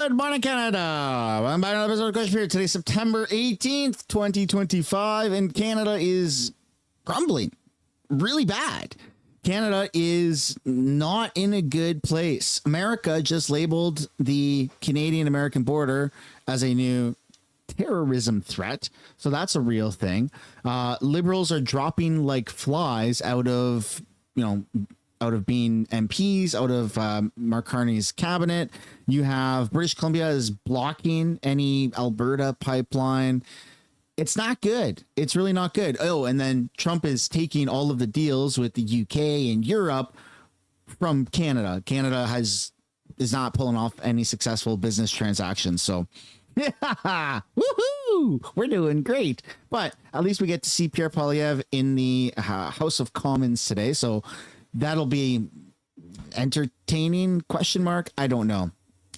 Good morning, Canada. I'm back on another episode of Question Period. Today's September 18th, 2025, and Canada is crumbling really bad. Canada is not in a good place. America just labeled the Canadian-American border as a new terrorism threat, so that's a real thing. Liberals are dropping like flies out of being MPs, out of Mark Carney's cabinet. You have British Columbia is blocking any Alberta pipeline. It's not good. It's really not good. Oh, and then Trump is taking all of the deals with the UK and Europe from Canada. Canada is not pulling off any successful business transactions. So, woohoo! We're doing great. But at least we get to see Pierre Poilievre in the House of Commons today. So that'll be entertaining, question mark. I don't know.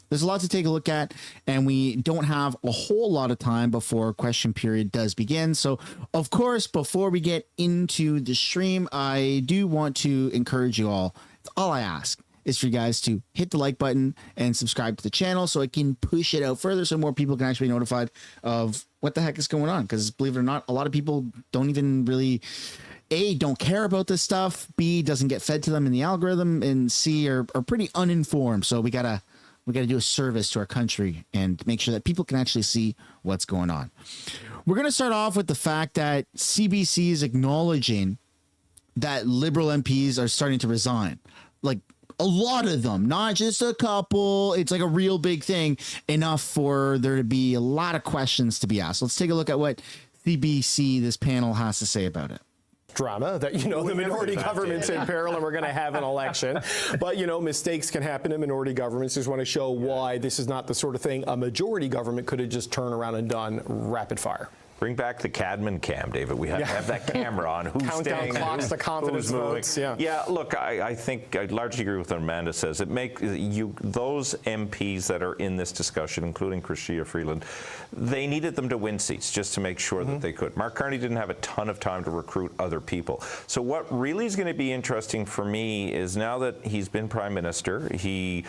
There's a lot to take a look at, and we don't have a whole lot of time before question period does begin. So, of course, before we get into the stream, I do want to encourage you all. It's all I ask is for you guys to hit the like button and subscribe to the channel so I can push it out further so more people can actually be notified of what the heck is going on. Because believe it or not, a lot of people don't even really... A, don't care about this stuff. B, doesn't get fed to them in the algorithm. And C, are pretty uninformed. So we gotta do a service to our country and make sure that people can actually see what's going on. We're gonna start off with the fact that CBC is acknowledging that Liberal MPs are starting to resign. Like a lot of them, not just a couple. It's like a real big thing, enough for there to be a lot of questions to be asked. Let's take a look at what CBC, this panel, has to say about it. Drama that, the minority government's in peril and we're going to have an election. But, mistakes can happen in minority governments. Just want to show why this is not the sort of thing a majority government could have just turned around and done rapid fire. Bring back the Cadman cam, David. We have to have that camera on. Who's countdown staying, clocks, the confidence votes. Yeah, look, I think I largely agree with what Amanda says. It those MPs that are in this discussion, including Chrystia Freeland, they needed them to win seats just to make sure that they could. Mark Carney didn't have a ton of time to recruit other people. So what really is going to be interesting for me is now that he's been Prime Minister, he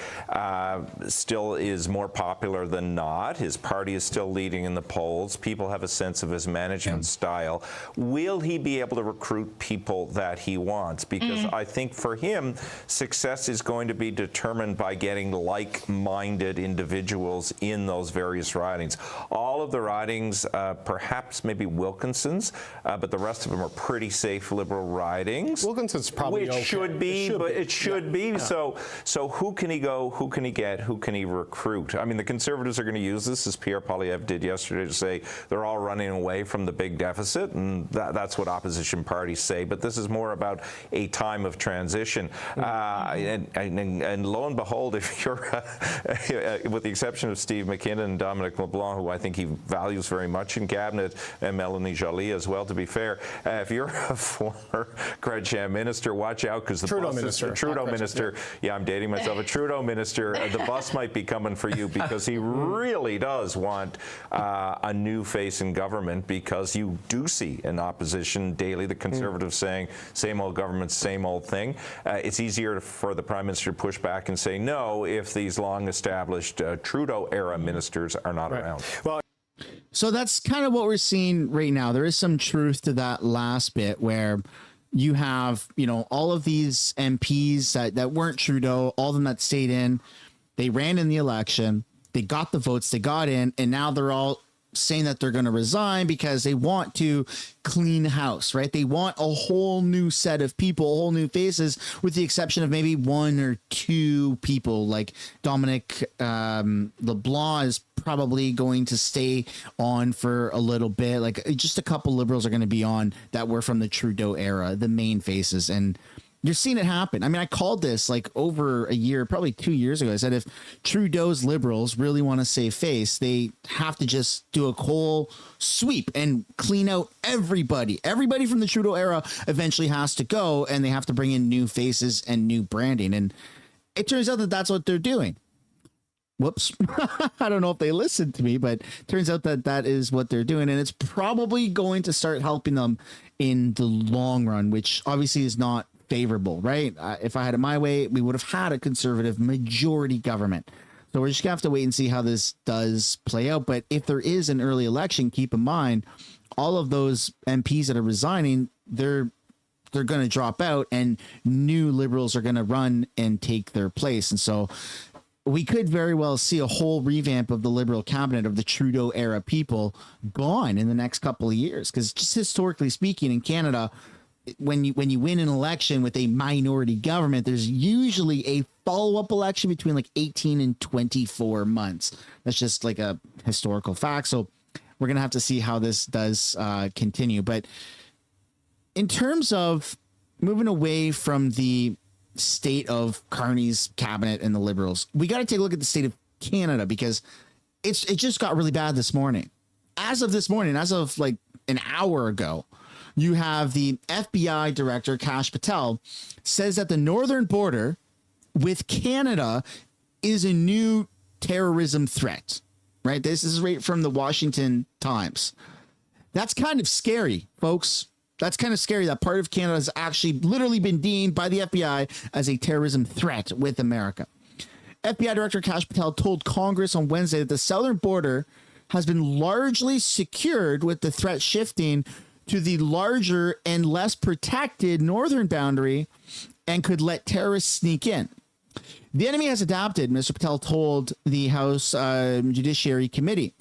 still is more popular than not. His party is still leading in the polls. People have a sense of his management style. Will he be able to recruit people that he wants? Because I think for him, success is going to be determined by getting like-minded individuals in those various ridings. All of the ridings, perhaps maybe Wilkinson's, but the rest of them are pretty safe Liberal ridings. Wilkinson's probably which okay. should be, it should be. Yeah. So who can he go? Who can he get? Who can he recruit? I mean, the Conservatives are going to use this, as Pierre Poilievre did yesterday, to say they're all running away from the big deficit, and that's what opposition parties say. But this is more about a time of transition. And lo and behold, if you're, with the exception of Steve McKinnon and Dominic LeBlanc, who I think he values very much in cabinet, and Melanie Joly as well, to be fair, if you're a former Gresham minister, watch out, because the Trudeau minister, yeah, I'm dating myself, a Trudeau minister, the bus might be coming for you, because he really does want a new face in government, because you do see in opposition daily the Conservatives saying same old government, same old thing. It's easier for the Prime Minister to push back and say no if these long-established Trudeau-era ministers are not around. Well, so that's kind of what we're seeing right now. There is some truth to that last bit where you have, all of these MPs that weren't Trudeau, all of them that stayed in, they ran in the election, they got the votes, they got in, and now they're all saying that they're going to resign because they want to clean house, right? They want a whole new set of people, a whole new faces, with the exception of maybe one or two people. Like Dominic LeBlanc is probably going to stay on for a little bit. Like just a couple Liberals are going to be on that were from the Trudeau era, the main faces. And you're seeing it happen. I mean, I called this like over a year, probably 2 years ago. I said, if Trudeau's Liberals really want to save face, they have to just do a whole sweep and clean out everybody. Everybody from the Trudeau era eventually has to go, and they have to bring in new faces and new branding. And it turns out that that's what they're doing. Whoops. I don't know if they listened to me, but it turns out that that is what they're doing. And it's probably going to start helping them in the long run, which obviously is not favorable, right? If I had it my way, we would have had a conservative majority government. So we're just gonna have to wait and see how this does play out. But if there is an early election, keep in mind all of those MPs that are resigning, they're going to drop out, and new Liberals are going to run and take their place. And so we could very well see a whole revamp of the Liberal cabinet of the Trudeau era people gone in the next couple of years. Because just historically speaking, in Canada, when you win an election with a minority government, there's usually a follow-up election between like 18 and 24 months. That's just like a historical fact. So we're going to have to see how this does continue. But in terms of moving away from the state of Carney's cabinet and the Liberals, we got to take a look at the state of Canada, because it just got really bad this morning. As of this morning, as of like an hour ago, you have the FBI director, Kash Patel, says that the northern border with Canada is a new terrorism threat, right? This is right from the Washington Times. That's kind of scary, folks. That's kind of scary that part of Canada has actually literally been deemed by the FBI as a terrorism threat with America. FBI Director Kash Patel told Congress on Wednesday that the southern border has been largely secured, with the threat shifting to the larger and less protected northern boundary and could let terrorists sneak in. The enemy has adapted, Mr. Patel told the House Judiciary Committee.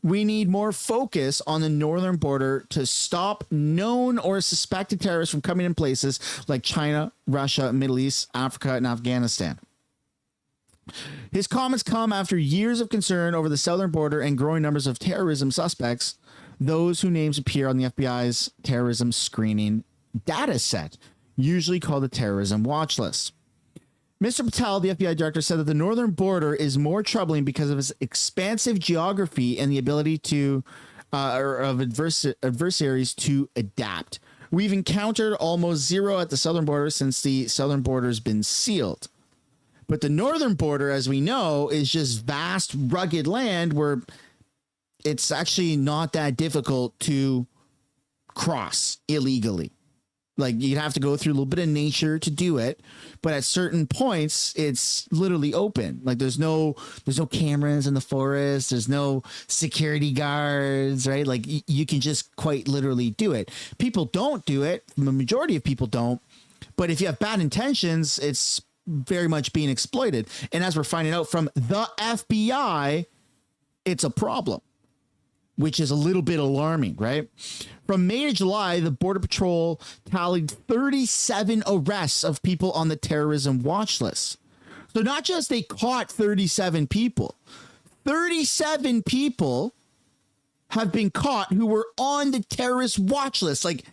We need more focus on the northern border to stop known or suspected terrorists from coming in places like China, Russia, Middle East, Africa, and Afghanistan. His comments come after years of concern over the southern border and growing numbers of terrorism suspects, those whose names appear on the FBI's terrorism screening data set, usually called the terrorism watch list. Mr. Patel, the FBI director, said that the northern border is more troubling because of its expansive geography and the ability of adversaries to adapt. We've encountered almost zero at the southern border since the southern border has been sealed. But the northern border, as we know, is just vast, rugged land where it's actually not that difficult to cross illegally. Like, you'd have to go through a little bit of nature to do it, but at certain points, it's literally open. Like, there's no cameras in the forest. There's no security guards, right? Like, you can just quite literally do it. People don't do it. The majority of people don't. But if you have bad intentions, it's very much being exploited. And as we're finding out from the FBI, it's a problem, which is a little bit alarming, right? From May to July, the Border Patrol tallied 37 arrests of people on the terrorism watch list. So not just they caught 37 people, 37 people have been caught who were on the terrorist watch list, like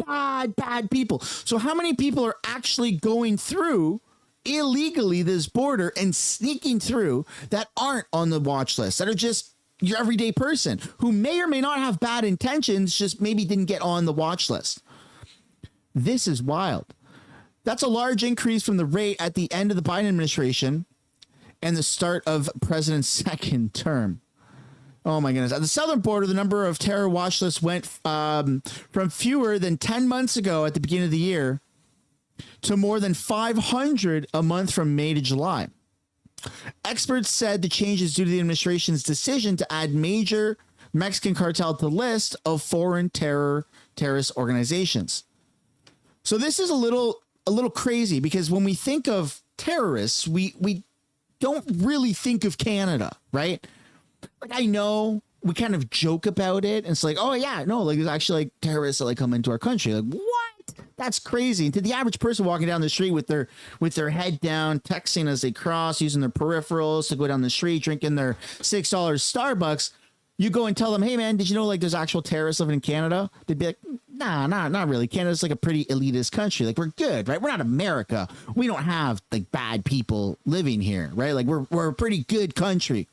bad people. So how many people are actually going through illegally this border and sneaking through that aren't on the watch list, that are just your everyday person who may or may not have bad intentions, just maybe didn't get on the watch list? This is wild. That's a large increase from the rate at the end of the Biden administration and the start of President's second term. Oh my goodness. At the southern border, the number of terror watch lists went from fewer than 10 months ago at the beginning of the year to more than 500 a month from May to July. Experts said the change is due to the administration's decision to add major Mexican cartel to the list of foreign terrorist organizations. So this is a little crazy, because when we think of terrorists, we don't really think of Canada, right? Like, I know we kind of joke about it, and it's like, oh yeah, no, like there's actually like terrorists that like come into our country. Like, what? That's crazy. And to the average person walking down the street with their head down, texting as they cross, using their peripherals to go down the street, drinking their $6 Starbucks, you go and tell them, hey man, did you know like there's actual terrorists living in Canada? They'd be like, nah, not really. Canada's like a pretty elitist country. Like, we're good, right? We're not America. We don't have like bad people living here, right? Like, we're a pretty good country.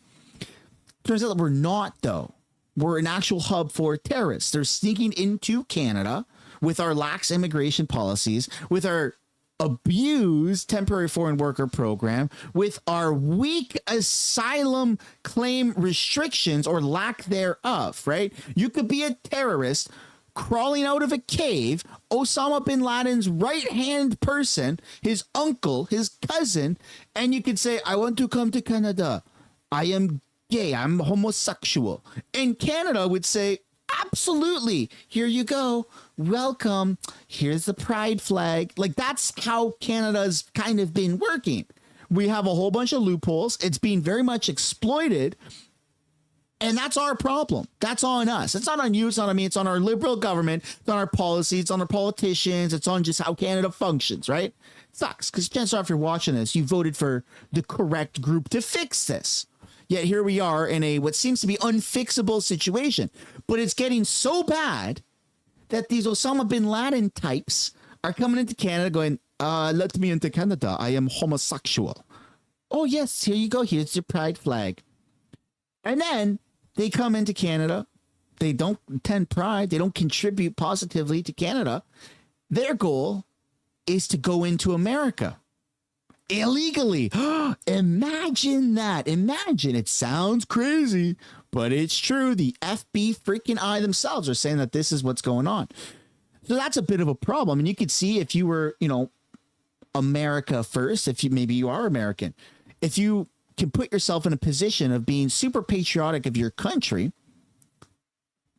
Turns out that we're not, though. We're an actual hub for terrorists. They're sneaking into Canada with our lax immigration policies, with our abused temporary foreign worker program, with our weak asylum claim restrictions or lack thereof, right? You could be a terrorist crawling out of a cave, Osama bin Laden's right-hand person, his uncle, his cousin, and you could say, I want to come to Canada. I am gay, I'm homosexual. And Canada would say, absolutely, here you go, welcome, here's the pride flag. Like, that's how Canada's kind of been working. We have a whole bunch of loopholes. It's being very much exploited. And that's our problem. That's on us. It's not on you. It's not on me. It's on our liberal government. It's on our policy. It's on our politicians. It's on just how Canada functions, right? It sucks, because chances are if you're watching this, you voted for the correct group to fix this. Yet here we are in a what seems to be unfixable situation. But it's getting so bad that these Osama bin Laden types are coming into Canada going, let me into Canada. I am homosexual. Oh, yes, here you go. Here's your pride flag. And then they come into Canada. They don't attend pride. They don't contribute positively to Canada. Their goal is to go into America illegally. Imagine that. Imagine. It sounds crazy, but it's true. The FB freaking I themselves are saying that this is what's going on. So that's a bit of a problem. And you could see if you were, America first, if maybe you are American, if you can put yourself in a position of being super patriotic of your country,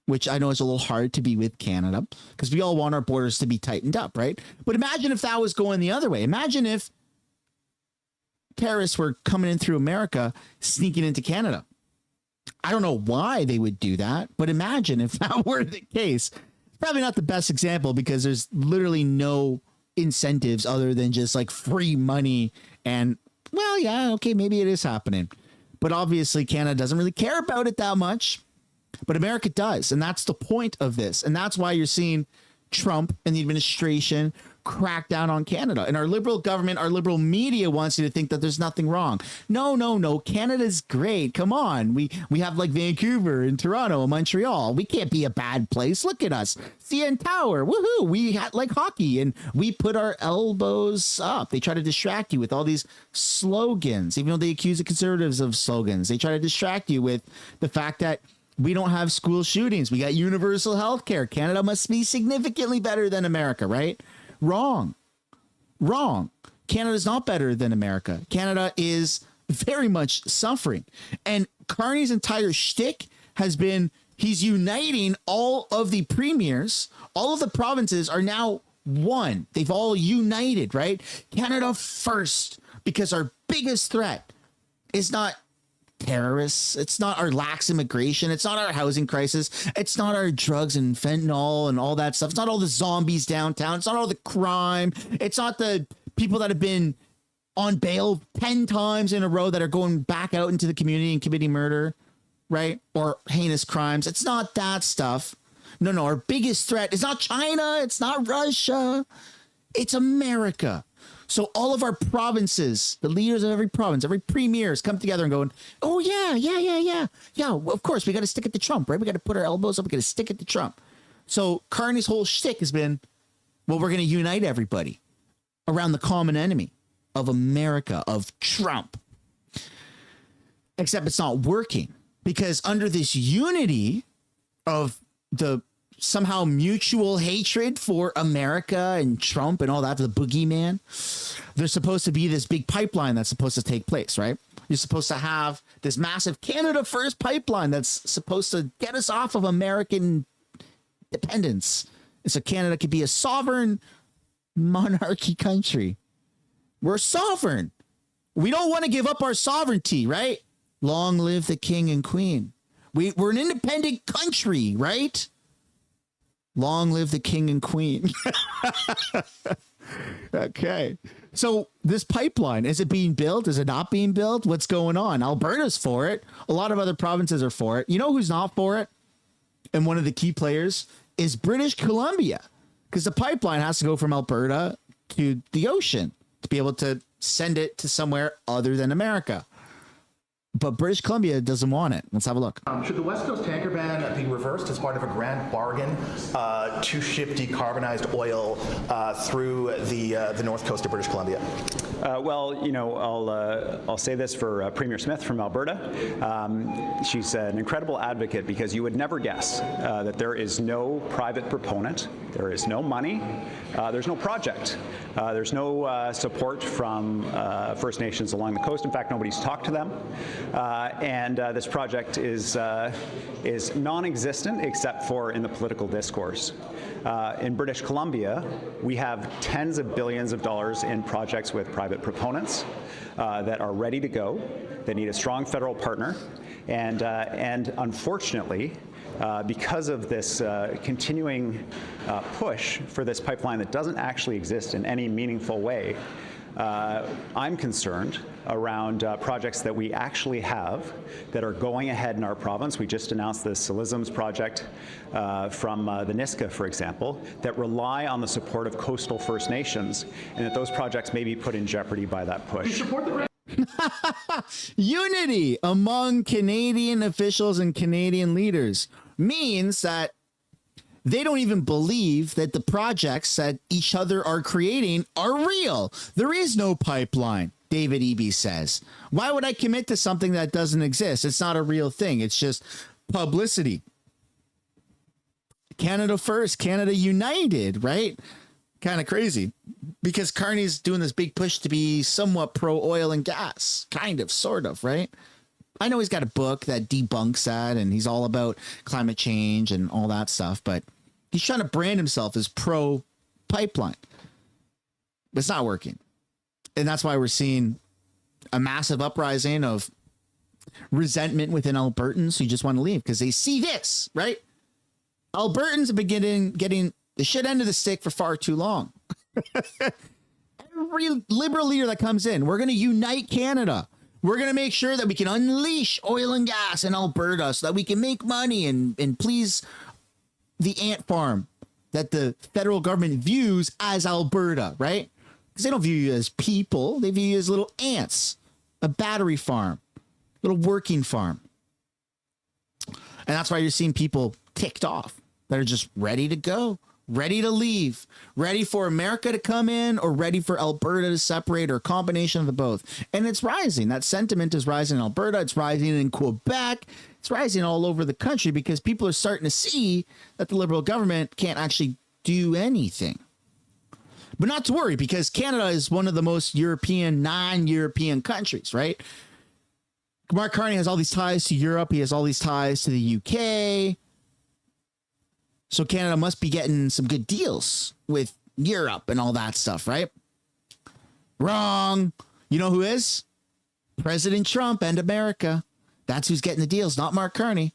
which I know is a little hard to be with Canada because we all want our borders to be tightened up, right? But imagine if that was going the other way. Imagine if terrorists were coming in through America, sneaking into Canada. I don't know why they would do that, but imagine if that were the case. It's probably not the best example because there's literally no incentives other than just like free money and, well, yeah, okay, maybe it is happening. But obviously Canada doesn't really care about it that much, but America does. And that's the point of this. And that's why you're seeing Trump and the administration crack down on Canada. And our liberal government, our liberal media wants you to think that there's nothing wrong. No. Canada's great. Come on. We have like Vancouver and Toronto and Montreal. We can't be a bad place. Look at us. CN Tower. Woohoo. We had like hockey and we put our elbows up. They try to distract you with all these slogans, even though they accuse the conservatives of slogans. They try to distract you with the fact that we don't have school shootings. We got universal health care. Canada must be significantly better than America, right? Wrong. Canada's not better than America. Canada is very much suffering. And Carney's entire shtick has been he's uniting all of the premiers. All of the provinces are now one. They've all united, right? Canada first, because our biggest threat is not terrorists. It's not our lax immigration. It's not our housing crisis. It's not our drugs and fentanyl and all that stuff. It's not all the zombies downtown. It's not all the crime. It's not the people that have been on bail 10 times in a row that are going back out into the community and committing murder, right? Or heinous crimes. It's not that stuff. No, our biggest threat is not China. It's not Russia. It's America. So all of our provinces, the leaders of every province, every premiers come together and going, oh, yeah. Well, of course, we got to stick it to Trump, right? We got to put our elbows up. We got to stick it to Trump. So Carney's whole shtick has been, well, we're going to unite everybody around the common enemy of America, of Trump. Except it's not working because under this unity of the somehow mutual hatred for America and Trump and all that, the boogeyman, there's supposed to be this big pipeline that's supposed to take place, right? You're supposed to have this massive Canada First pipeline that's supposed to get us off of American dependence. And so Canada could be a sovereign monarchy country. We're sovereign. We don't want to give up our sovereignty, right? Long live the king and queen. We're an independent country, right? Long live the king and queen. Okay. So this pipeline, is it being built? Is it not being built? What's going on? Alberta's for it. A lot of other provinces are for it. You know who's not for it? And one of the key players is British Columbia, because the pipeline has to go from Alberta to the ocean to be able to send it to somewhere other than America. But British Columbia doesn't want it. Let's have a look. Should the West Coast tanker ban be reversed as part of a grand bargain to ship decarbonized oil through the north coast of British Columbia? Well, you know, I'll say this for Premier Smith from Alberta. She's an incredible advocate because you would never guess that there is no private proponent, there is no money, there's no project, there's no support from First Nations along the coast. In fact, nobody's talked to them. And this project is non-existent except for in the political discourse. In British Columbia, we have tens of billions of dollars in projects with private proponents that are ready to go, that need a strong federal partner, and unfortunately, because of this continuing push for this pipeline that doesn't actually exist in any meaningful way, I'm concerned around projects that we actually have that are going ahead in our province. We just announced the Silisms project from the Niska, for example, that rely on the support of coastal First Nations, and that those projects may be put in jeopardy by that push. Unity among Canadian officials and Canadian leaders means that they don't even believe that the projects that each other are creating are real. There is no pipeline, David Eby says. Why would I commit to something that doesn't exist? It's not a real thing. It's just publicity. Canada first, Canada united, right? Kind of crazy because Carney's doing this big push to be somewhat pro oil and gas, kind of, sort of, right? I know he's got a book that debunks that and he's all about climate change and all that stuff, but he's trying to brand himself as pro pipeline. But it's not working. And that's why we're seeing a massive uprising of resentment within Albertans who just want to leave because they see this, right? Albertans have been getting the shit end of the stick for far too long. Every liberal leader that comes in, we're going to unite Canada. We're going to make sure that we can unleash oil and gas in Alberta so that we can make money and please the ant farm that the federal government views as Alberta, right? Because they don't view you as people. They view you as little ants, a battery farm, little working farm. And that's why you're seeing people ticked off that are just ready to go, ready to leave, ready for America to come in or ready for Alberta to separate or a combination of the both. And it's rising. That sentiment is rising in Alberta. It's rising in Quebec. It's rising all over the country because people are starting to see that the Liberal government can't actually do anything. But not to worry because Canada is one of the most European, non-European countries, right? Mark Carney has all these ties to Europe. He has all these ties to the UK. So Canada must be getting some good deals with Europe and all that stuff, right? Wrong. You know who is? President Trump and America. That's who's getting the deals, not Mark Carney.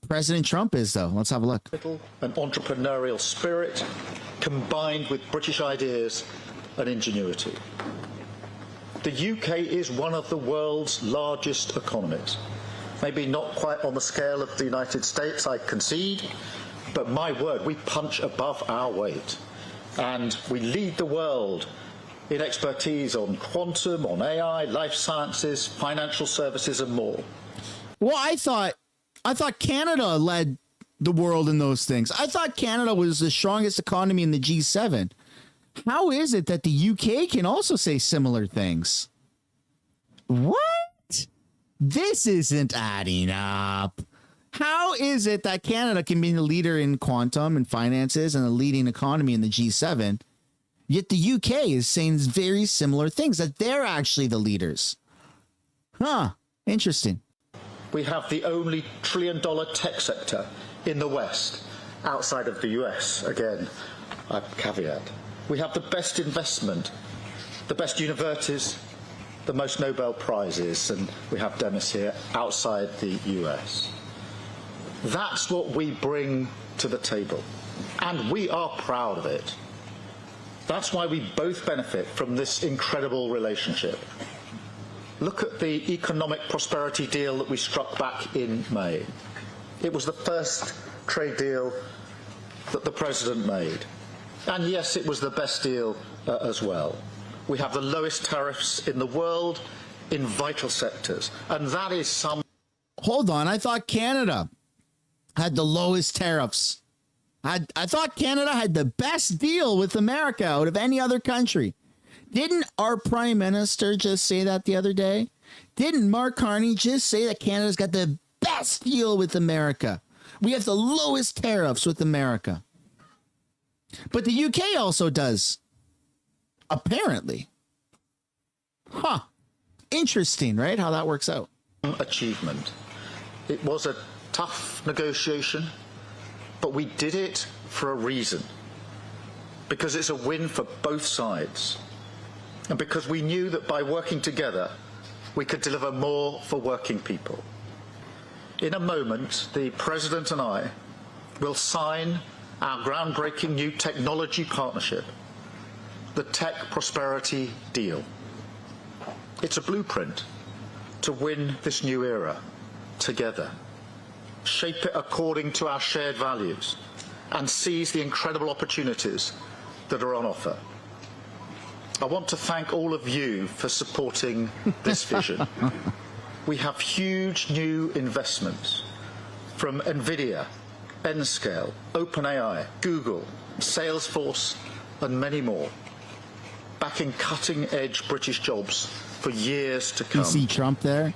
President Trump is, though. Let's have a look. An entrepreneurial spirit combined with British ideas and ingenuity. The UK is one of the world's largest economies. Maybe not quite on the scale of the United States, I concede, but my word, we punch above our weight. And we lead the world in expertise on quantum, on AI, life sciences, financial services, and more. Well, I thought Canada led the world in those things. I thought Canada was the strongest economy in the G7. How is it that the UK can also say similar things? What? This isn't adding up. How is it that Canada can be the leader in quantum and finances and the leading economy in the G7, yet the UK is saying very similar things, that they're actually the leaders? Huh. Interesting. We have the only trillion-dollar tech sector in the West, outside of the US. Again, I caveat. We have the best investment, the best universities, the most Nobel Prizes, and we have Demis here, outside the US. That's what we bring to the table, and we are proud of it. That's why we both benefit from this incredible relationship. Look at the economic prosperity deal that we struck back in May. It was the first trade deal that the President made. And yes, it was the best deal as well. We have the lowest tariffs in the world in vital sectors, and that is some... Hold on, I thought Canada had the lowest tariffs. I thought Canada had the best deal with America out of any other country. Didn't our Prime Minister just say that the other day? Didn't Mark Carney just say that Canada's got the best deal with America? We have the lowest tariffs with America. But the UK also does. Apparently. Huh. Interesting, right? How that works out. achievement. It was a tough negotiation, but we did it for a reason. Because it's a win for both sides. And because we knew that by working together, we could deliver more for working people. In a moment, the President and I will sign our groundbreaking new technology partnership, the Tech Prosperity Deal. It's a blueprint to win this new era together, shape it according to our shared values, and seize the incredible opportunities that are on offer. I want to thank all of you for supporting this vision. We have huge new investments from NVIDIA, Nscale, OpenAI, Google, Salesforce, and many more, backing cutting-edge British jobs for years to come. You see Trump there,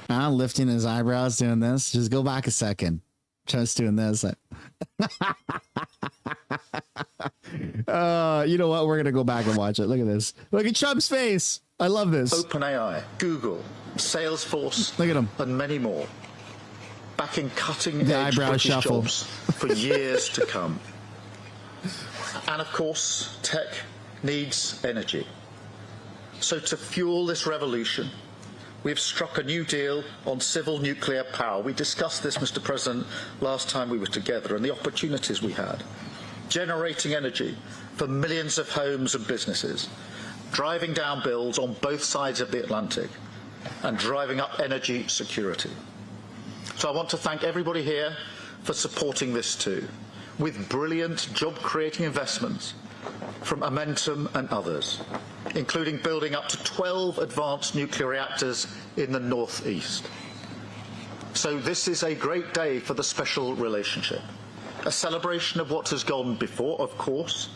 lifting his eyebrows, doing this. Just go back a second. Just doing this. You know what? We're gonna go back and watch it. Look at this. Look at Trump's face. I love this. OpenAI, Google, Salesforce, look at him, and many more, backing cutting-edge British jobs for years to come. And of course, tech needs energy. So to fuel this revolution, we've struck a new deal on civil nuclear power. We discussed this, Mr. President, last time we were together, and the opportunities we had. Generating energy for millions of homes and businesses, driving down bills on both sides of the Atlantic, and driving up energy security. So I want to thank everybody here for supporting this too, with brilliant job-creating investments from Momentum and others, including building up to 12 advanced nuclear reactors in the northeast. So this is a great day for the special relationship, a celebration of what has gone before, of course,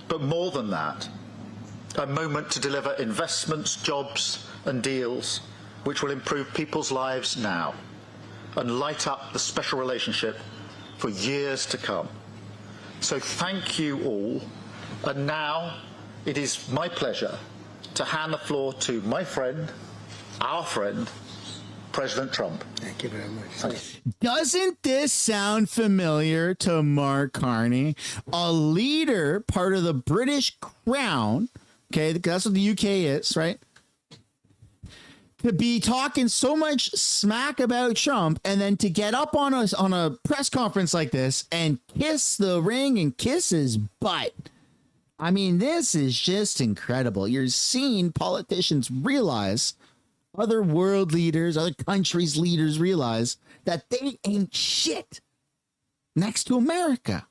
but more than that, a moment to deliver investments, jobs and deals which will improve people's lives now and light up the special relationship for years to come. So thank you all. And now it is my pleasure to hand the floor to my friend, our friend, President Trump. Thank you very much. Doesn't this sound familiar to Mark Carney, a leader, part of the British Crown? Okay, that's what the UK is, right? To be talking so much smack about Trump and then to get up on a press conference like this and kiss the ring and kiss his butt. I mean, this is just incredible. You're seeing politicians realize, other world leaders, other countries' leaders realize that they ain't shit next to America.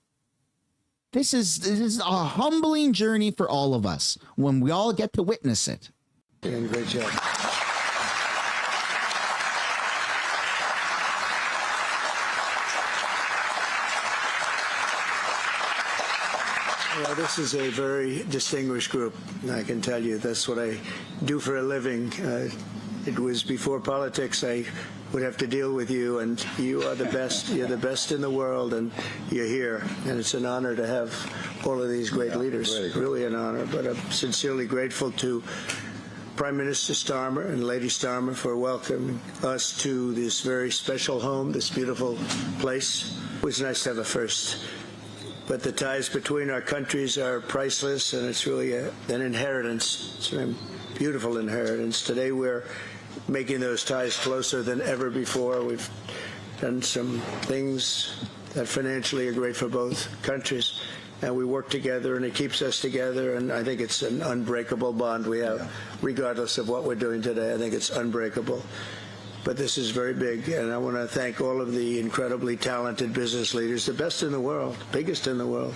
This is a humbling journey for all of us when we all get to witness it. Doing a great job. Well, this is a very distinguished group. I can tell you that's what I do for a living. It was before politics. I would have to deal with you, and you are the best. You're the best in the world, and you're here. And it's an honor to have all of these great leaders. Really an honor. But I'm sincerely grateful to Prime Minister Starmer and Lady Starmer for welcoming us to this very special home, this beautiful place. It was nice to have a first. But the ties between our countries are priceless, and it's really an inheritance. It's a beautiful inheritance. Today we're making those ties closer than ever before. We've done some things that financially are great for both countries, and we work together, and it keeps us together, and I think it's an unbreakable bond we have, regardless of what we're doing today. I think it's unbreakable. But this is very big, and I want to thank all of the incredibly talented business leaders, the best in the world, biggest in the world,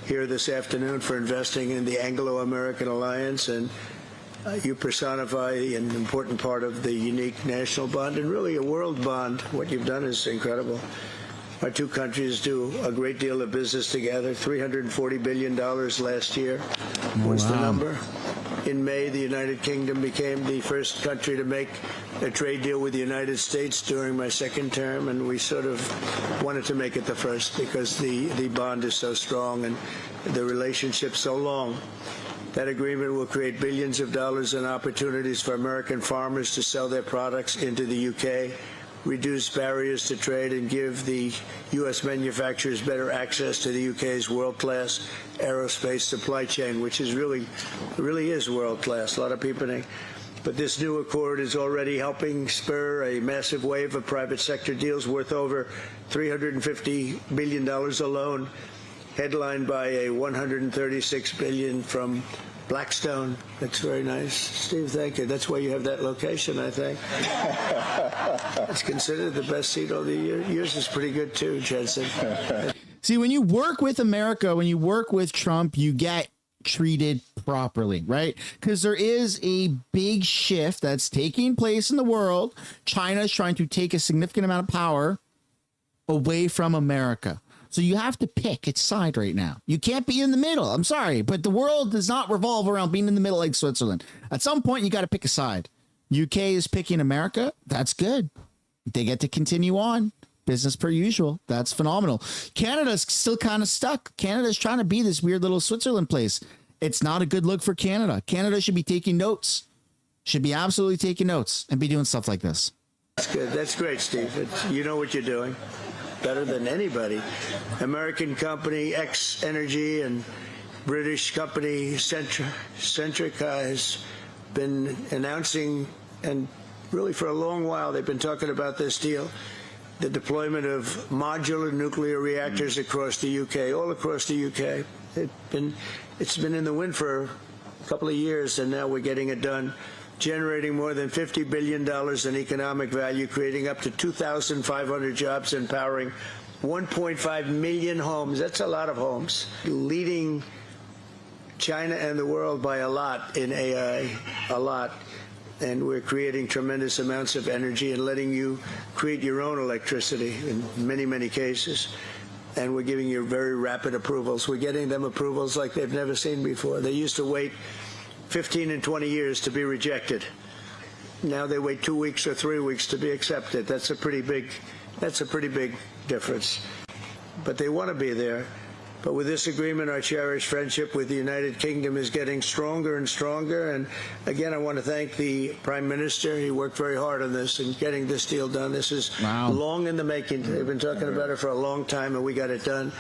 here this afternoon for investing in the Anglo-American Alliance, and you personify an important part of the unique national bond and really a world bond. What you've done is incredible. Our two countries do a great deal of business together. $340 billion last year was the number. In May, the United Kingdom became the first country to make a trade deal with the United States during my second term, and we sort of wanted to make it the first because the bond is so strong and the relationship so long. That agreement will create billions of dollars in opportunities for American farmers to sell their products into the UK, reduce barriers to trade, and give the U.S. manufacturers better access to the UK's world-class aerospace supply chain, which is really is world-class. A lot of people think. But this new accord is already helping spur a massive wave of private sector deals worth over $350 billion alone, headlined by a $136 billion from Blackstone. That's very nice. Steve, thank you. That's why you have that location, I think. It's considered the best seat of the year. Yours is pretty good too, Jensen. See, when you work with America, when you work with Trump, you get treated properly, right? Because there is a big shift that's taking place in the world. China is trying to take a significant amount of power away from America. So you have to pick its side right now. You can't be in the middle. I'm sorry, but the world does not revolve around being in the middle like Switzerland. At some point, you got to pick a side. UK is picking America. That's good. They get to continue on. Business per usual. That's phenomenal. Canada's still kind of stuck. Canada's trying to be this weird little Switzerland place. It's not a good look for Canada. Canada should be taking notes. Should be absolutely taking notes and be doing stuff like this. That's good. That's great, Steve. You know what you're doing better than anybody. American company X Energy and British company Centrica has been announcing, and really for a long while they've been talking about this deal, the deployment of modular nuclear reactors across the UK, all across the UK. It's been in the wind for a couple of years, and now we're getting it done, generating more than $50 billion in economic value, creating up to 2,500 jobs and powering 1.5 million homes. That's a lot of homes. Leading China and the world by a lot in AI, a lot. And we're creating tremendous amounts of energy and letting you create your own electricity in many, many cases. And we're giving you very rapid approvals. We're getting them approvals like they've never seen before. They used to wait 15 and 20 years to be rejected. Now they wait 2 weeks or 3 weeks to be accepted. That's a pretty big difference. But they want to be there. But with this agreement, our cherished friendship with the United Kingdom is getting stronger and stronger. And again, I want to thank the Prime Minister. He worked very hard on this and getting this deal done. This is long in the making. They've been talking about it for a long time, and we got it done.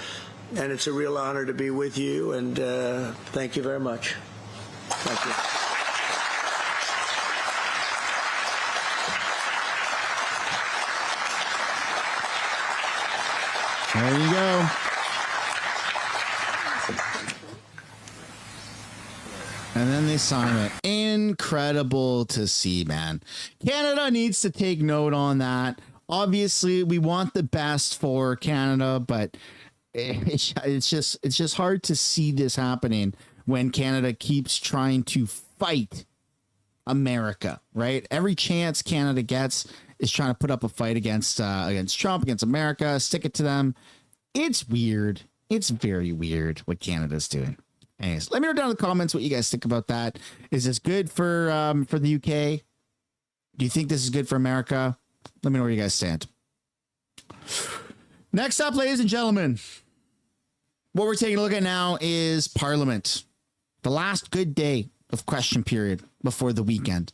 And it's a real honor to be with you. And thank you very much. Thank you. There you go. And then they sign it. Incredible to see, man. Canada needs to take note on that. Obviously, we want the best for Canada, but it's just hard to see this happening when Canada keeps trying to fight America, right? Every chance Canada gets is trying to put up a fight against Trump, against America, stick it to them. It's weird. It's very weird what Canada's doing. Anyways, let me know down in the comments what you guys think about that. Is this good for the UK? Do you think this is good for America? Let me know where you guys stand. Next up, ladies and gentlemen, what we're taking a look at now is Parliament. The last good day of question period before the weekend.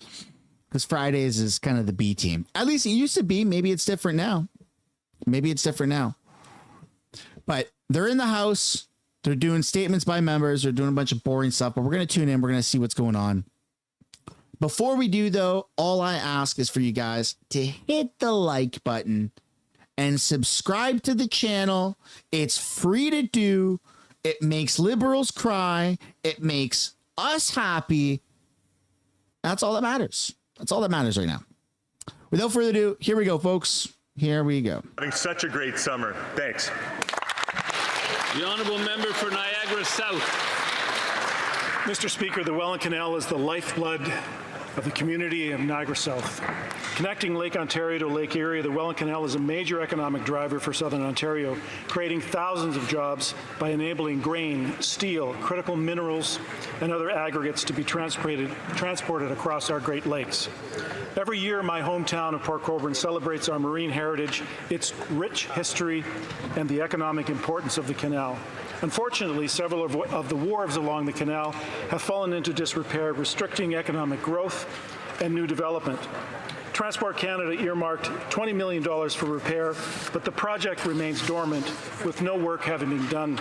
Because Fridays is kind of the B team. At least it used to be. Maybe it's different now. But they're in the House. They're doing statements by members. They're doing a bunch of boring stuff. But we're going to tune in. We're going to see what's going on. Before we do, though, all I ask is for you guys to hit the like button and subscribe to the channel. It's free to do. It makes liberals cry. It makes us happy. That's all that matters. That's all that matters right now. Without further ado, here we go, folks. Here we go. Having such a great summer. Thanks. The honourable member for Niagara South. Mr. Speaker, the Welland Canal is the lifeblood of the community of Niagara South. Connecting Lake Ontario to Lake Erie, the Welland Canal is a major economic driver for Southern Ontario, creating thousands of jobs by enabling grain, steel, critical minerals, and other aggregates to be transported across our Great Lakes. Every year, my hometown of Port Colborne celebrates our marine heritage, its rich history, and the economic importance of the canal. Unfortunately, several of the wharves along the canal have fallen into disrepair, restricting economic growth and new development. Transport Canada earmarked $20 million for repair, but the project remains dormant, with no work having been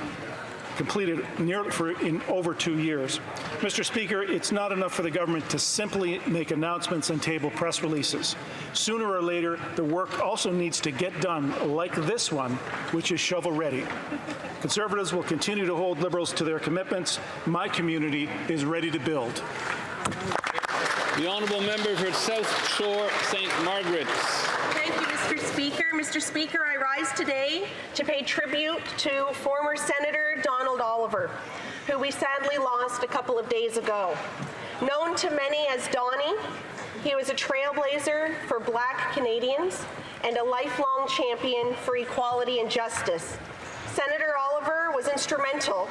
completed in over 2 years. Mr. Speaker, it's not enough for the government to simply make announcements and table press releases. Sooner or later, the work also needs to get done, like this one, which is shovel-ready. Conservatives will continue to hold Liberals to their commitments. My community is ready to build. The honourable member for South Shore, St. Margaret's. Thank you, Mr. Speaker. Mr. Speaker, I rise today to pay tribute to former Senator Donald Oliver, who we sadly lost a couple of days ago. Known to many as Donnie, he was a trailblazer for Black Canadians and a lifelong champion for equality and justice. Senator Oliver was instrumental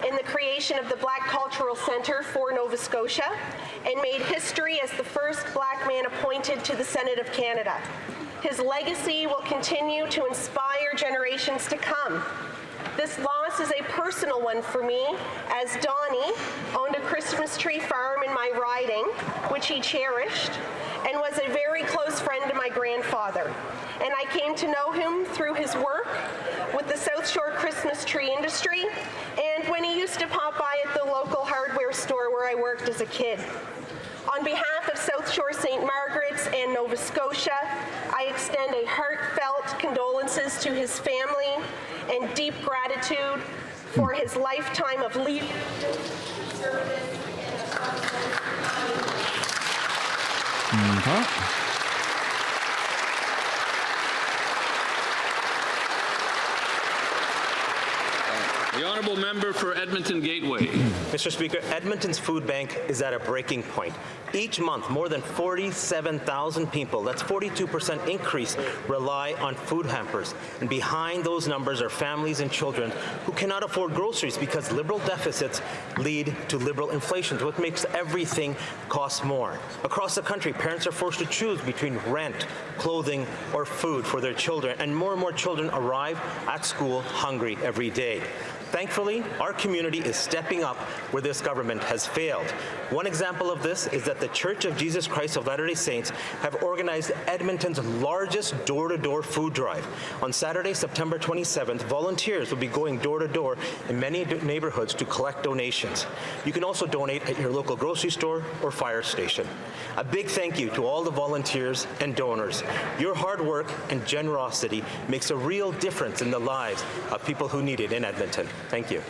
in the creation of the Black Cultural Centre for Nova Scotia and made history as the first Black man appointed to the Senate of Canada. His legacy will continue to inspire generations to come. This loss is a personal one for me, as Donnie owned a Christmas tree farm in my riding, which he cherished, and was a very close friend to my grandfather. And I came to know him through his work with the South Shore Christmas tree industry, and when he used to pop by at the local hardware store where I worked as a kid. On behalf of South Shore St. Margaret's and Nova Scotia, I extend a heartfelt condolences to his family and deep gratitude for his lifetime of leadership. The honourable member for Edmonton Gateway. Mr. Speaker, Edmonton's food bank is at a breaking point. Each month, more than 47,000 people, that's 42% increase, rely on food hampers. And behind those numbers are families and children who cannot afford groceries because liberal deficits lead to liberal inflation, what makes everything cost more. Across the country, parents are forced to choose between rent, clothing, or food for their children, and more children arrive at school hungry every day. Thankfully, our community is stepping up where this government has failed. One example of this is that the Church of Jesus Christ of Latter-day Saints have organized Edmonton's largest door-to-door food drive. On Saturday, September 27th, volunteers will be going door-to-door in many neighborhoods to collect donations. You can also donate at your local grocery store or fire station. A big thank you to all the volunteers and donors. Your hard work and generosity makes a real difference in the lives of people who need it in Edmonton. Thank you.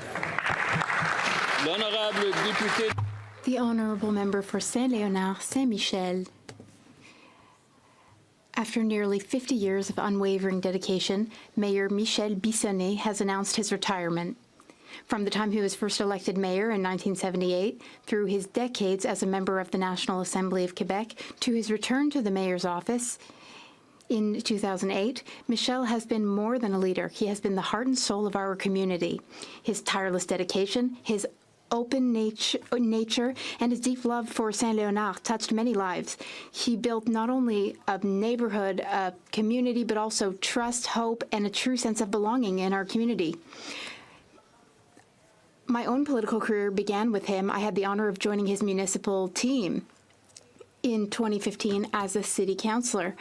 The honourable member for Saint-Léonard, Saint-Michel. After nearly 50 years of unwavering dedication, Mayor Michel Bissonnet has announced his retirement. From the time he was first elected mayor in 1978, through his decades as a member of the National Assembly of Quebec, to his return to the mayor's office in 2008, Michel has been more than a leader. He has been the heart and soul of our community. His tireless dedication, his open nature, and his deep love for Saint-Léonard touched many lives. He built not only a neighborhood, a community, but also trust, hope, and a true sense of belonging in our community. My own political career began with him. I had the honor of joining his municipal team in 2015 as a city councillor.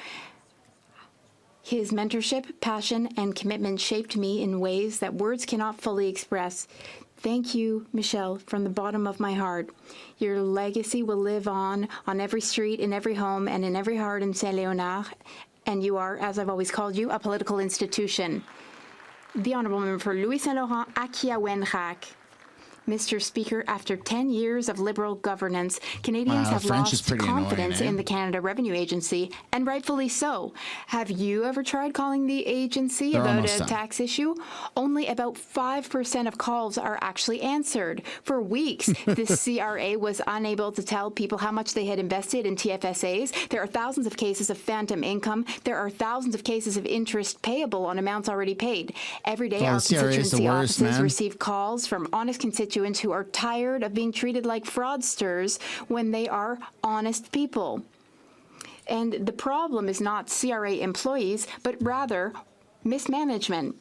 His mentorship, passion, and commitment shaped me in ways that words cannot fully express. Thank you, Michel, from the bottom of my heart. Your legacy will live on every street, in every home, and in every heart in Saint-Léonard. And you are, as I've always called you, a political institution. The honourable member for Louis Saint-Laurent, Akiawenrak. Mr. Speaker, after 10 years of Liberal governance, Canadians have lost confidence in the Canada Revenue Agency, and rightfully so. Have you ever tried calling the agency about a tax issue? Only about 5% of calls are actually answered. For weeks, the CRA was unable to tell people how much they had invested in TFSAs. There are thousands of cases of phantom income. There are thousands of cases of interest payable on amounts already paid. Every day, our constituency offices receive calls from honest constituents who are tired of being treated like fraudsters when they are honest people. And the problem is not CRA employees, but rather mismanagement.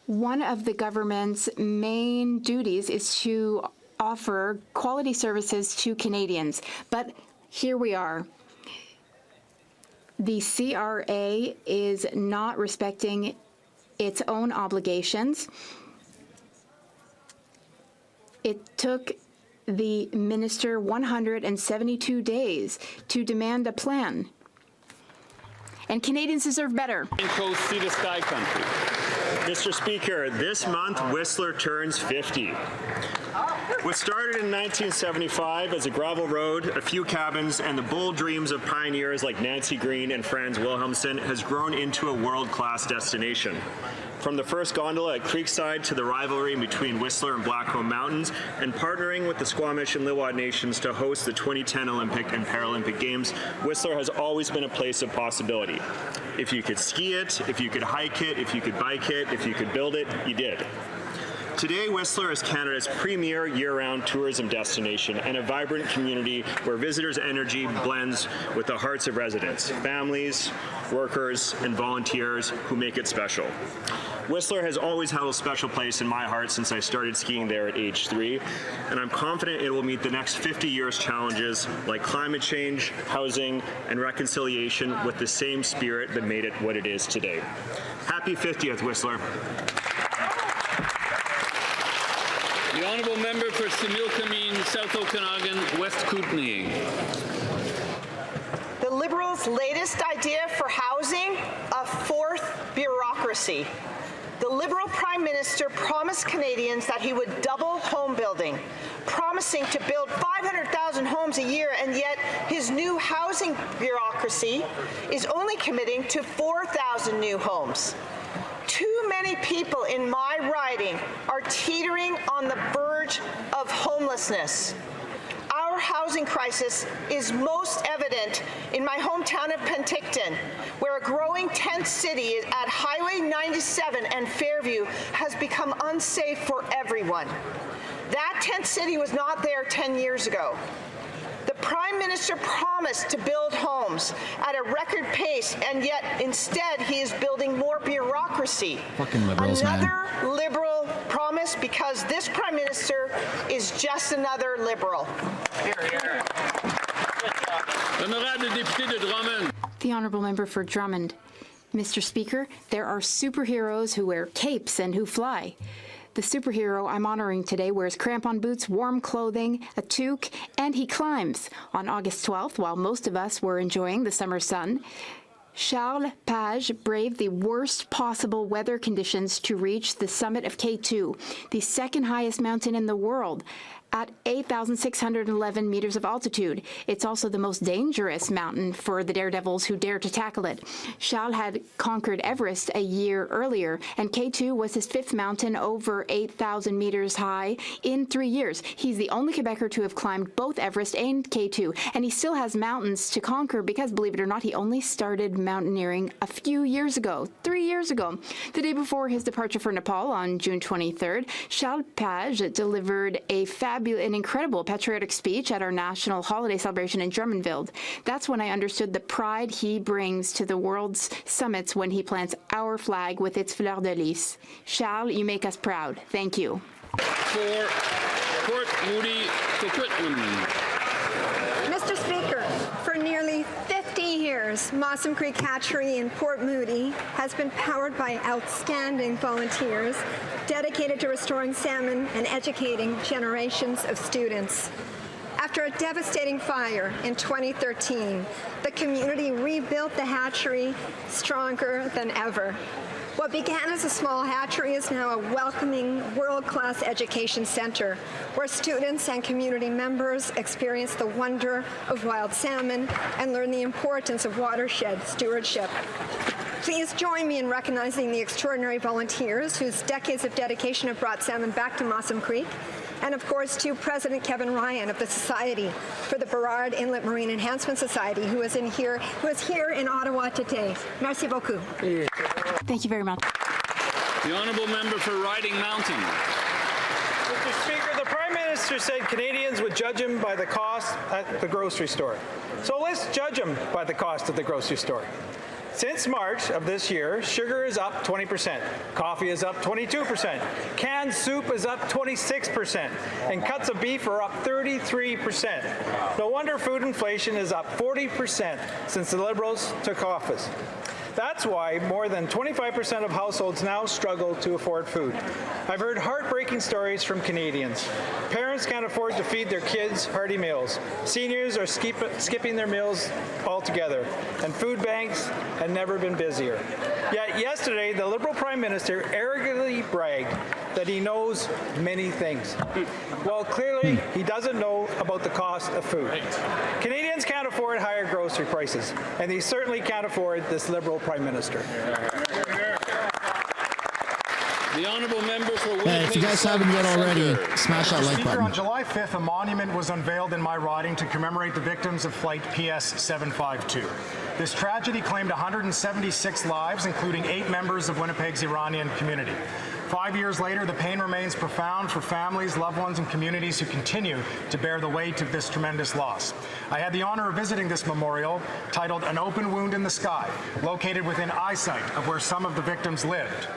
One of the government's main duties is to offer quality services to Canadians. But here we are. The CRA is not respecting its own obligations. It took the minister 172 days to demand a plan. And Canadians deserve better. Coast Sea to Sky Country. Mr. Speaker, this month Whistler turns 50. What started in 1975 as a gravel road, a few cabins, and the bold dreams of pioneers like Nancy Green and Franz Wilhelmsen has grown into a world-class destination. From the first gondola at Creekside to the rivalry between Whistler and Blackcomb Mountains, and partnering with the Squamish and Lil'wat Nations to host the 2010 Olympic and Paralympic Games, Whistler has always been a place of possibility. If you could ski it, if you could hike it, if you could bike it, if you could build it, you did. Today, Whistler is Canada's premier year-round tourism destination and a vibrant community where visitors' energy blends with the hearts of residents, families, workers, and volunteers who make it special. Whistler has always held a special place in my heart since I started skiing there at age 3, and I'm confident it will meet the next 50 years' challenges like climate change, housing, and reconciliation with the same spirit that made it what it is today. Happy 50th, Whistler. The honourable member for Similkameen, South Okanagan, West Kootenay. The Liberals' latest idea for housing, a fourth bureaucracy. The Liberal Prime Minister promised Canadians that he would double home building, promising to build 500,000 homes a year, and yet his new housing bureaucracy is only committing to 4,000 new homes. Too many people in my riding are teetering on the verge of homelessness. Our housing crisis is most evident in my hometown of Penticton, where a growing tent city at Highway 97 and Fairview has become unsafe for everyone. That tent city was not there 10 years ago. The Prime Minister promised to build homes at a record pace, and yet instead he is building more bureaucracy. Fucking Liberals, another Liberal promise, because this Prime Minister is just another Liberal. The Honourable Member for Drummond. Mr. Speaker, there are superheroes who wear capes and who fly. The superhero I'm honoring today wears crampon boots, warm clothing, a toque, and he climbs. On August 12th, while most of us were enjoying the summer sun, Charles Page braved the worst possible weather conditions to reach the summit of K2, the second highest mountain in the world, at 8,611 meters of altitude. It's also the most dangerous mountain for the daredevils who dare to tackle it. Charles had conquered Everest a year earlier, and K2 was his 5th mountain over 8,000 meters high in 3 years. He's the only Quebecer to have climbed both Everest and K2, and he still has mountains to conquer because, believe it or not, he only started mountaineering a few years ago, 3 years ago. The day before his departure for Nepal on June 23rd, Charles Page delivered an incredible patriotic speech at our national holiday celebration in Drummondville. That's when I understood the pride he brings to the world's summits when he plants our flag with its fleur de lis. Charles, you make us proud. Thank you. For Port Moody Coquitlam. Mr. Speaker, for nearly 50 years, Mossam Creek Hatchery in Port Moody has been powered by outstanding volunteers dedicated to restoring salmon and educating generations of students. After a devastating fire in 2013, the community rebuilt the hatchery stronger than ever. What began as a small hatchery is now a welcoming, world-class education center where students and community members experience the wonder of wild salmon and learn the importance of watershed stewardship. Please join me in recognizing the extraordinary volunteers whose decades of dedication have brought salmon back to Mossam Creek, and of course to President Kevin Ryan of the Society for the Burrard Inlet Marine Enhancement Society, who is here in Ottawa today. Merci beaucoup. Thank you very much. The honourable member for Riding Mountain. Mr. Speaker, the Prime Minister said Canadians would judge him by the cost at the grocery store. So let's judge him by the cost at the grocery store. Since March of this year, sugar is up 20%, coffee is up 22%, canned soup is up 26%, and cuts of beef are up 33%. No wonder food inflation is up 40% since the Liberals took office. That's why more than 25% of households now struggle to afford food. I've heard heartbreaking stories from Canadians. Parents can't afford to feed their kids hearty meals. Seniors are skipping their meals altogether, and food banks have never been busier. Yet yesterday, the Liberal Prime Minister arrogantly bragged that he knows many things. Well, clearly, he doesn't know about the cost of food. Canadians can't afford higher grocery prices, and they certainly can't afford this Liberal Prime Minister. The honourable member for Winnipeg. Hey, if you guys haven't yet already, smash that like Speaker, button. on July 5th, a monument was unveiled in my riding to commemorate the victims of Flight PS 752. This tragedy claimed 176 lives, including 8 members of Winnipeg's Iranian community. 5 years later, the pain remains profound for families, loved ones, and communities who continue to bear the weight of this tremendous loss. I had the honor of visiting this memorial, titled An Open Wound in the Sky, located within eyesight of where some of the victims lived.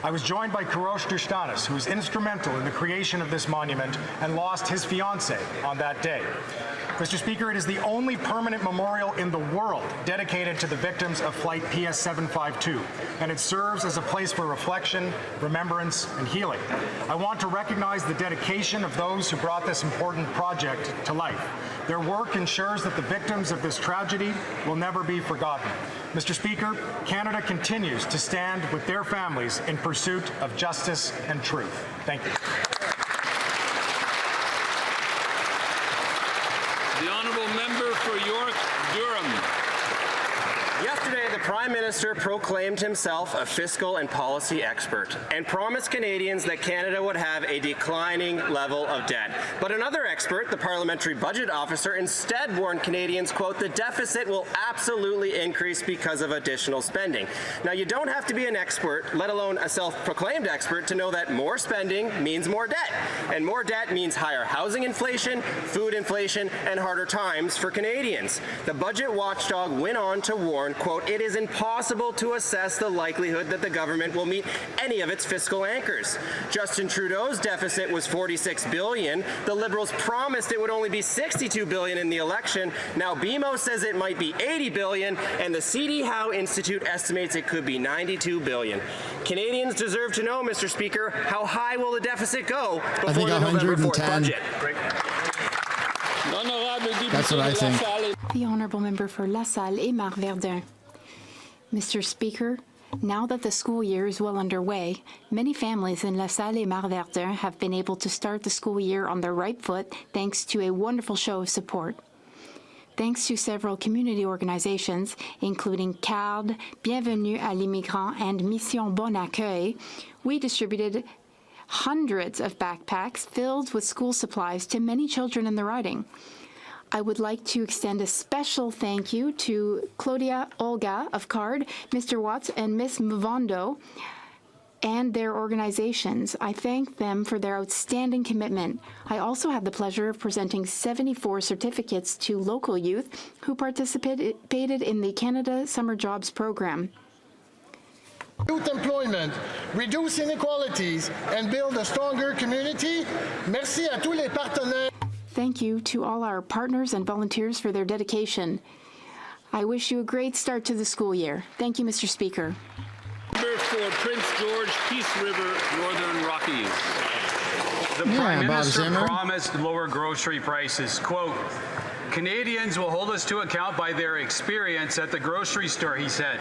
I was joined by Kurosh Dushtanis, who was instrumental in the creation of this monument and lost his fiancée on that day. Mr. Speaker, it is the only permanent memorial in the world dedicated to the victims of Flight PS 752, and it serves as a place for reflection, remembrance, and healing. I want to recognize the dedication of those who brought this important project to life. Their work ensures that the victims of this tragedy will never be forgotten. Mr. Speaker, Canada continues to stand with their families in pursuit of justice and truth. Thank you. The honourable member for York Durham. Yesterday, the Prime Minister proclaimed himself a fiscal and policy expert and promised Canadians that Canada would have a declining level of debt. But another expert, the Parliamentary Budget Officer, instead warned Canadians, quote, the deficit will absolutely increase because of additional spending. Now, you don't have to be an expert, let alone a self-proclaimed expert, to know that more spending means more debt. And more debt means higher housing inflation, food inflation, and harder times for Canadians. The budget watchdog went on to warn, quote, it is impossible to assess the likelihood that the government will meet any of its fiscal anchors. Justin Trudeau's deficit was $46 billion. The Liberals promised it would only be $62 billion in the election. Now BMO says it might be $80 billion, and the C.D. Howe Institute estimates it could be $92 billion. Canadians deserve to know, Mr. Speaker, how high will the deficit go before the November 4th budget? That's what I think. The honourable member for La Salle et Marverdun. Mr. Speaker, now that the school year is well underway, many families in La Salle et Marverdun have been able to start the school year on the right foot thanks to a wonderful show of support. Thanks to several community organizations, including CARD, Bienvenue à l'Immigrant, and Mission Bon Accueil, we distributed hundreds of backpacks filled with school supplies to many children in the riding. I would like to extend a special thank you to Claudia Olga of CARD, Mr. Watts, and Ms. Mvondo, and their organizations. I thank them for their outstanding commitment. I also had the pleasure of presenting 74 certificates to local youth who participated in the Canada Summer Jobs Program. Youth employment, reduce inequalities, and build a stronger community. Merci à tous les partenaires. Thank you to all our partners and volunteers for their dedication. I wish you a great start to the school year. Thank you, Mr. Speaker. Member for Prince George, Peace River, Northern Rockies. The Prime Minister promised lower grocery prices. Quote, Canadians will hold us to account by their experience at the grocery store, he said.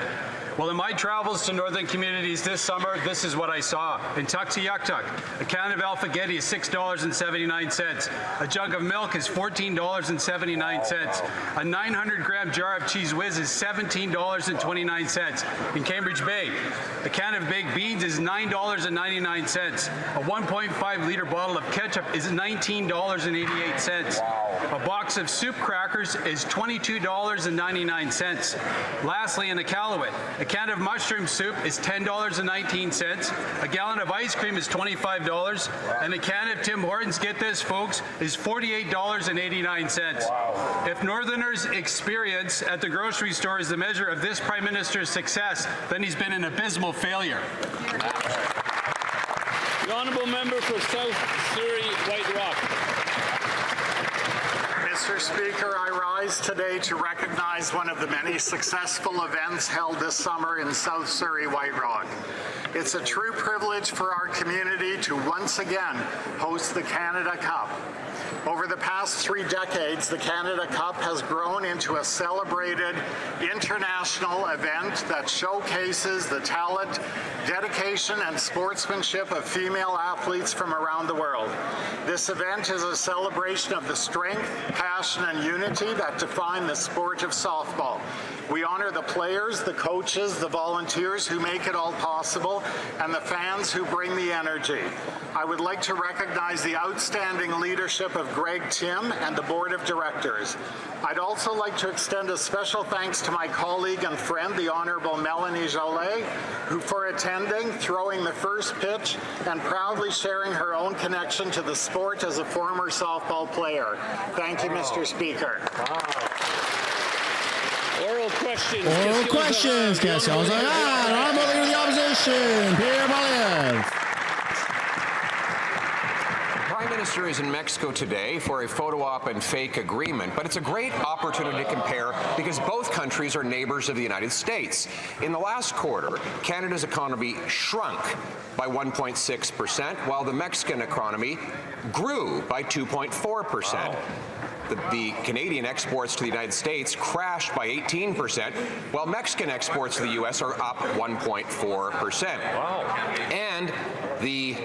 Well, in my travels to northern communities this summer, this is what I saw. In Tuktoyaktuk, a can of Alphagetti is $6.79. A jug of milk is $14.79. A 900-gram jar of Cheese Whiz is $17.29. In Cambridge Bay, a can of baked beans is $9.99. A 1.5-liter bottle of ketchup is $19.88. A box of soup crackers is $22.99. Lastly, in Iqaluit, a can of mushroom soup is $10.19. A gallon of ice cream is $25, and a can of Tim Hortons, get this, folks, is $48.89. If Northerners' experience at the grocery store is the measure of this Prime Minister's success, then he's been an abysmal failure. The honourable member for South Surrey White Rock. Mr. Speaker, I rise today to recognize one of the many successful events held this summer in South Surrey White Rock. It's a true privilege for our community to once again host the Canada Cup. Over the past 3 decades, the Canada Cup has grown into a celebrated international event that showcases the talent, dedication, and sportsmanship of female athletes from around the world. This event is a celebration of the strength, passion, and unity that define the sport of softball. We honor the players, the coaches, the volunteers who make it all possible, and the fans who bring the energy. I would like to recognize the outstanding leadership of Greg Tim and the Board of Directors. I'd also like to extend a special thanks to my colleague and friend, the Honourable Melanie Jolet, who for attending, throwing the first pitch, and proudly sharing her own connection to the sport as a former softball player. Thank you, Mr. Speaker. Oral questions. Oral questions. Questions. Honourable Leader of the Opposition, Pierre Poilievre. The Prime Minister is in Mexico today for a photo op and fake agreement, but it's a great opportunity to compare because both countries are neighbors of the United States. In the last quarter, Canada's economy shrunk by 1.6%, while the Mexican economy grew by 2.4%. The Canadian exports to the United States crashed by 18%, while Mexican exports to the U.S. are up 1.4%. Wow. And the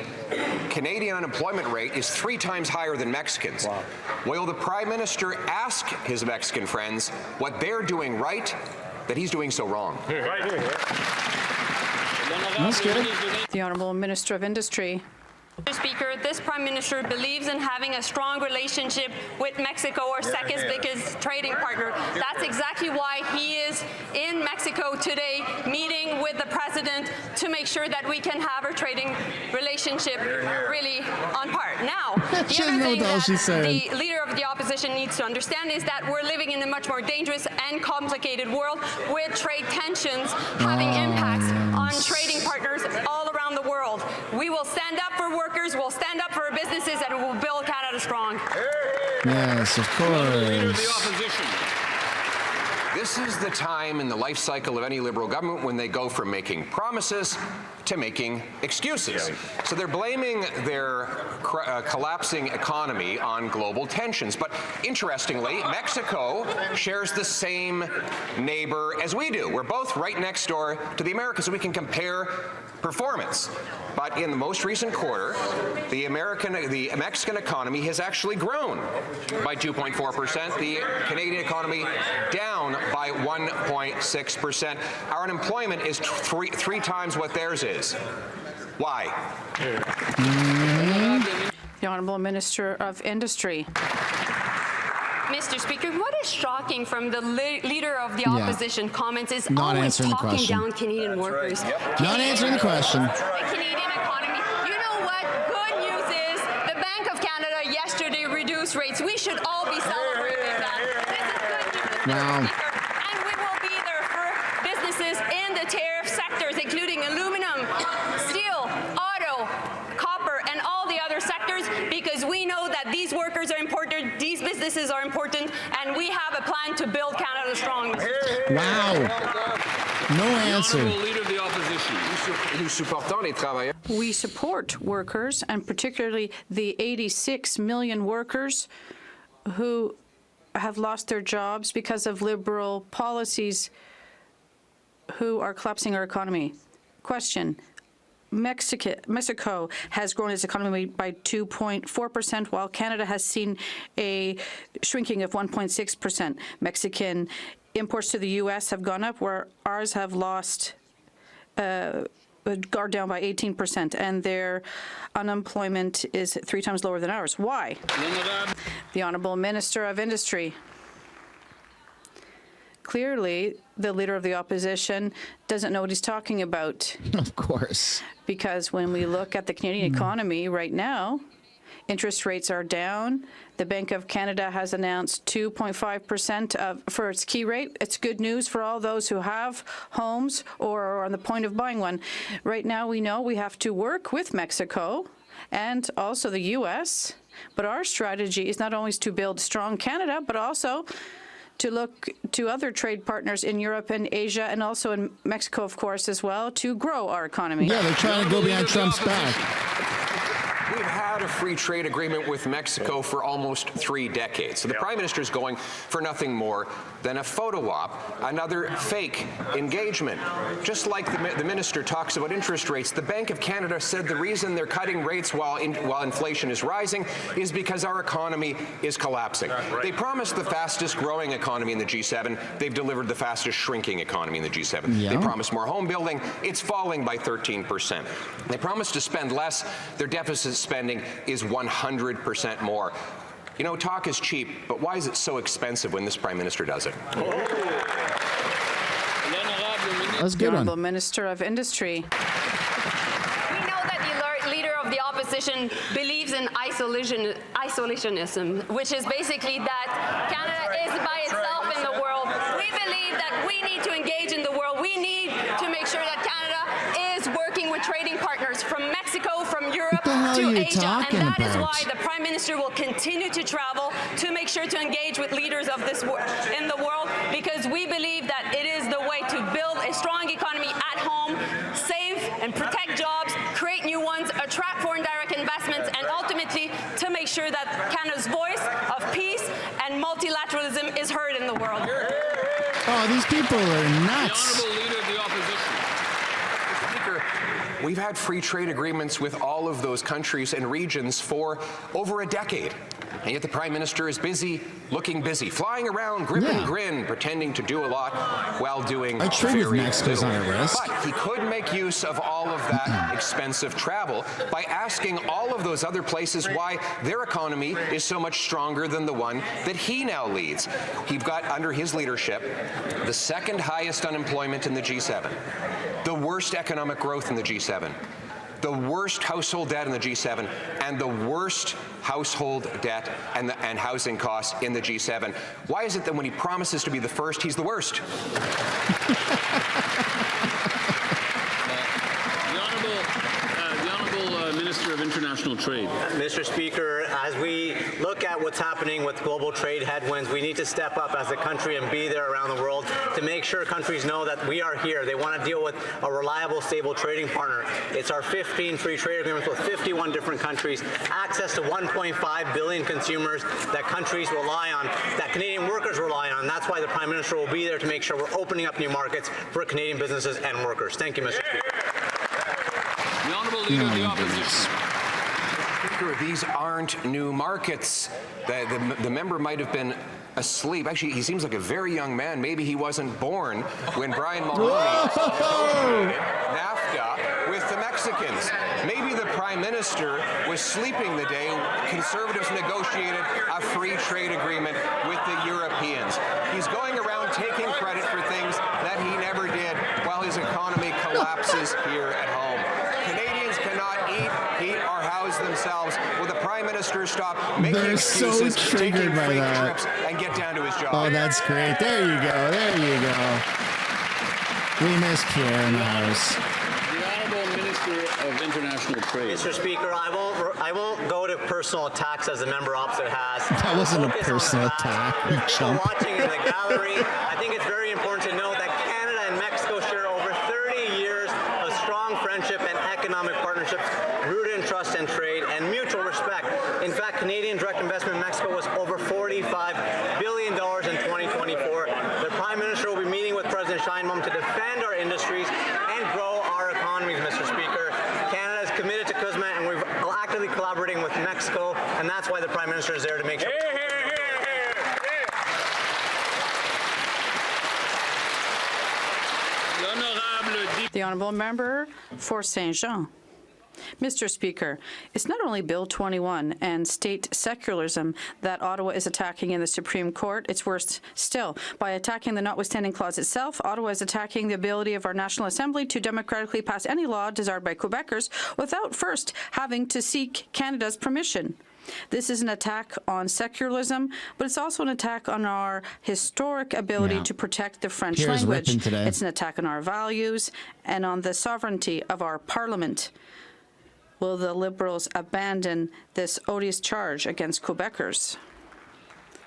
Canadian unemployment rate is 3 times higher than Mexicans. Wow. Will the Prime Minister ask his Mexican friends what they're doing right that he's doing so wrong? That's good. The Honourable Minister of Industry. Mr. Speaker, this Prime Minister believes in having a strong relationship with Mexico, our second biggest trading partner. That's exactly why he is in Mexico today, meeting with the President to make sure that we can have our trading relationship really on par. Now, the other thing that the Leader of the Opposition needs to understand is that we're living in a much more dangerous and complicated world with trade tensions having impacts on trading partners all around the world. We will stand up for workers, we'll stand up for our businesses, and we'll build Canada strong. Yes, of course. Leader of the Opposition. This is the time in the life cycle of any Liberal government when they go from making promises to making excuses. So they're blaming their collapsing economy on global tensions. But interestingly, Mexico shares the same neighbor as we do. We're both right next door to the Americas, so we can compare performance. But in the most recent quarter, the Mexican economy has actually grown by 2.4%. The Canadian economy down by 1.6%. Our unemployment is three times what theirs is. Why? The Honourable Minister of Industry. Mr. Speaker, what is shocking from the Leader of the Opposition comments is not always answering talking the question. down Canadian workers. Not answering the question. The Canadian economy. You know what? Good news is the Bank of Canada yesterday reduced rates. We should all be celebrating that. This is good news, Mr. Speaker. And we will be there for businesses in the tariff sectors, including aluminum, steel, auto, copper, and all the other sectors, because we know that these workers are important, these businesses are important, and we have a plan to build Canada strong. Wow. No answer. Leader of the Opposition. We support workers, and particularly the 86 million workers who have lost their jobs because of Liberal policies. who are collapsing our economy. Question. Mexico has grown its economy by 2.4%, while Canada has seen a shrinking of 1.6%. Mexican imports to the U.S. have gone up, where ours have lost, are down by 18%, and their unemployment is 3 times lower than ours. Why? The Honourable Minister of Industry. Clearly, the Leader of the Opposition doesn't know what he's talking about. Of course. Because when we look at the Canadian economy right now, interest rates are down. The Bank of Canada has announced 2.5% for its key rate. It's good news for all those who have homes or are on the point of buying one. Right now, we know we have to work with Mexico and also the U.S., but our strategy is not only to build strong Canada, but also to look to other trade partners in Europe and Asia, and also in Mexico, of course, as well, to grow our economy. Yeah, they're trying to go behind Trump's back. We've had a free trade agreement with Mexico for almost 3 decades. So the Prime Minister is going for nothing more than a photo op, another fake engagement. Just like the Minister talks about interest rates, the Bank of Canada said the reason they're cutting rates while inflation is rising is because our economy is collapsing. They promised the fastest growing economy in the G7. They've delivered the fastest shrinking economy in the G7. Yeah. They promised more home building. It's falling by 13%. They promised to spend less. Their deficit spending is 100% more. You know, talk is cheap, but why is it so expensive when this Prime Minister does it? That's a good one. Honourable Minister of Industry. We know that the Leader of the Opposition believes in isolationism, which is basically that Canada is by itself in the world. We believe that we need to engage in the world. We need to make sure that Canada is working with trading partners from Mexico, from Europe to Asia, and that is why the Prime Minister will continue to travel to make sure to engage with leaders of this in the world, because we believe that it is the way to build a strong economy at home, save and protect jobs, create new ones, attract foreign direct investments, and ultimately to make sure that Canada's voice of peace and multilateralism is heard in the world. Oh, these people are nuts. The Honourable Leader of the Opposition. Speaker, we've had free trade agreements with all of those countries and regions for over a decade. And yet the Prime Minister is busy, looking busy, flying around, grip and grin, pretending to do a lot while doing very little. But he could make use of all of that expensive travel by asking all of those other places why their economy is so much stronger than the one that he now leads. He's got, under his leadership, the second highest unemployment in the G7, the worst economic growth in the G7, the worst household debt in the G7, and the worst household debt and housing costs in the G7. Why is it that when he promises to be the first, he's the worst? Minister of International Trade. Mr. Speaker, as we look at what's happening with global trade headwinds, we need to step up as a country and be there around the world to make sure countries know that we are here. They want to deal with a reliable, stable trading partner. It's our 15 free trade agreements with 51 different countries, access to 1.5 billion consumers that countries rely on, that Canadian workers rely on. That's why the Prime Minister will be there to make sure we're opening up new markets for Canadian businesses and workers. Thank you, Mr. Speaker. The Honourable Leader of the Opposition. Speaker, these aren't new markets. The member might have been asleep. Actually, he seems like a very young man. Maybe he wasn't born when Brian Mulroney negotiated NAFTA with the Mexicans. Maybe the Prime Minister was sleeping the day Conservatives negotiated a free trade agreement with the Europeans. He's going around taking credit for things that he never did while his economy collapses here at home. Canadians cannot eat, heat, or house themselves. Will the Prime Minister stop making excuses, taking fake trips, and get down to his job? Oh, that's great. There you go. There you go. We miss Pierre in the house. The Honourable Minister of International Trade. Mr. Speaker, I won't go to personal attacks as the member opposite has. That wasn't a personal attack. You chump. Watching in the gallery, I think it's very important to note that Canada and Mexico share over 30 years of strong friendship and economic partnerships rooted in trust and trade and mutual respect. In fact, Canadian direct investment in Mexico was over $45 billion in 2024. The Prime Minister will be meeting with President Sheinbaum to defend our collaborating with Mexico, and that's why the Prime Minister is there to make sure. The Honourable Member for Saint Jean. Mr. Speaker, it's not only Bill 21 and state secularism that Ottawa is attacking in the Supreme Court. It's worse still. By attacking the notwithstanding clause itself, Ottawa is attacking the ability of our National Assembly to democratically pass any law desired by Quebecers without first having to seek Canada's permission. This is an attack on secularism, but it's also an attack on our historic ability to protect the French language. It's an attack on our values and on the sovereignty of our Parliament. Will the Liberals abandon this odious charge against Quebecers?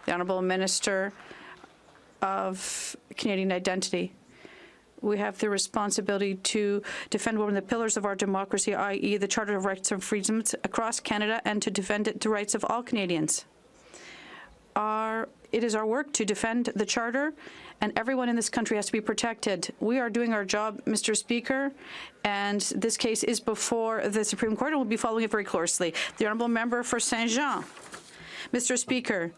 The Honourable Minister of Canadian Identity. We have the responsibility to defend one of the pillars of our democracy, i.e. the Charter of Rights and Freedoms across Canada, and to defend the rights of all Canadians. It is our work to defend the Charter, and everyone in this country has to be protected. We are doing our job, Mr. Speaker, and this case is before the Supreme Court, and we'll be following it very closely. The Honourable Member for Saint Jean. Mr. Speaker,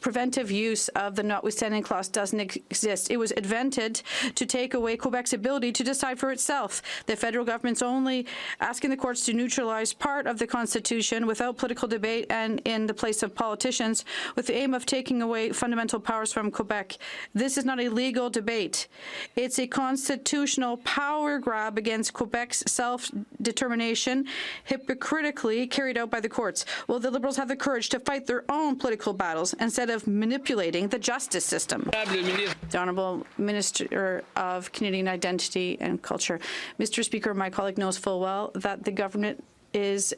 preventive use of the notwithstanding clause doesn't exist. It was invented to take away Quebec's ability to decide for itself. The federal government's only asking the courts to neutralize part of the Constitution without political debate and in the place of politicians with the aim of taking away fundamental powers from Quebec. This is not a legal debate. It's a constitutional power grab against Quebec's self-determination, hypocritically carried out by the courts. Will the Liberals have the courage to fight their own political battles instead of manipulating the justice system? The Honourable Minister of Canadian Identity and Culture. Mr. Speaker, my colleague knows full well that the government is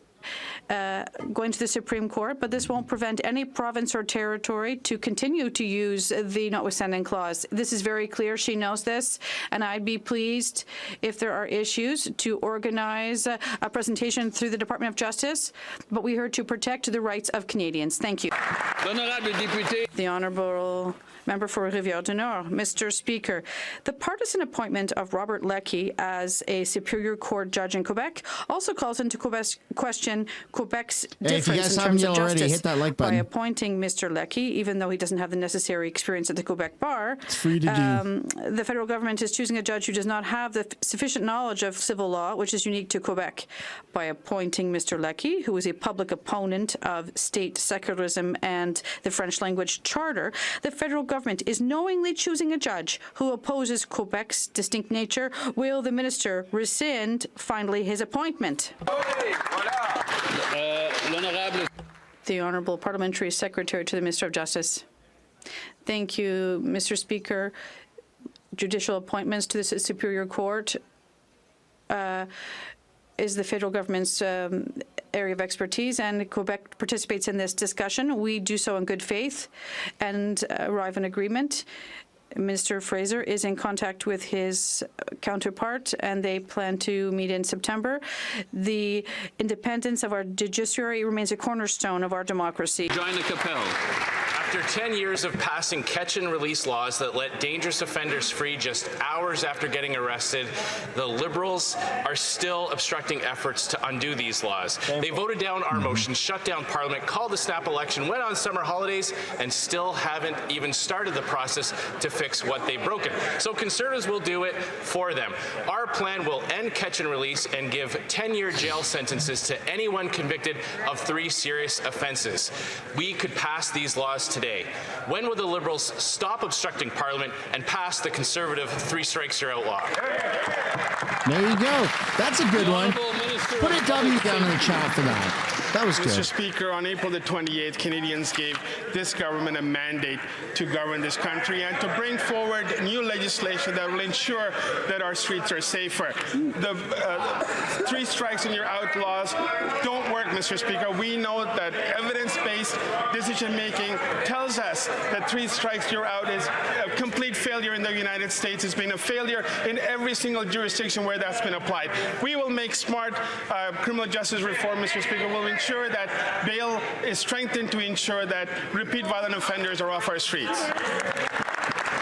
going to the Supreme Court, but this won't prevent any province or territory to continue to use the notwithstanding clause. This is very clear. She knows this, and I'd be pleased if there are issues to organize a presentation through the Department of Justice, but we're here to protect the rights of Canadians. Thank you. The Honourable Member for Rivière-du-Nord. Mr. Speaker, the partisan appointment of Robert Leckie as a Superior Court judge in Quebec also calls into question Quebec's difference in terms of justice. Hit that like button. By appointing Mr. Leckie, even though he doesn't have the necessary experience at the Quebec bar, it's free to do. The federal government is choosing a judge who does not have the sufficient knowledge of civil law, which is unique to Quebec. By appointing Mr. Leckie, who is a public opponent of state secularism and the French language charter, the federal government is knowingly choosing a judge who opposes Quebec's distinct nature. Will the minister rescind finally his appointment? The Honourable Parliamentary Secretary to the Minister of Justice. Thank you, Mr. Speaker. Judicial appointments to the Superior Court is the federal government's area of expertise, and Quebec participates in this discussion. We do so in good faith and arrive in agreement. Minister Fraser is in contact with his counterpart, and they plan to meet in September. The independence of our judiciary remains a cornerstone of our democracy. Join Capel. After 10 years of passing catch-and-release laws that let dangerous offenders free just hours after getting arrested, the Liberals are still obstructing efforts to undo these laws. They voted down our motion, shut down Parliament, called the snap election, went on summer holidays, and still haven't even started the process to fix what they've broken. So Conservatives will do it for them. Our plan will end catch-and-release and give 10-year jail sentences to anyone convicted of 3 serious offences. We could pass these laws today. When will the Liberals stop obstructing Parliament and pass the Conservative 3 strikes you're out law? There you go. That's a good one. Put a W down in the chat for that. That was good. Mr. Speaker, on April the 28th, Canadians gave this government a mandate to govern this country and to bring forward new legislation that will ensure that our streets are safer. The 3 strikes and you're out laws don't work, Mr. Speaker. We know that evidence-based decision-making tells us that 3 strikes you're out is a complete failure in the United States. It's been a failure in every single jurisdiction where that's been applied. We will make smart criminal justice reform, Mr. Speaker. We'll ensure that bail is strengthened to ensure that repeat violent offenders are off our streets.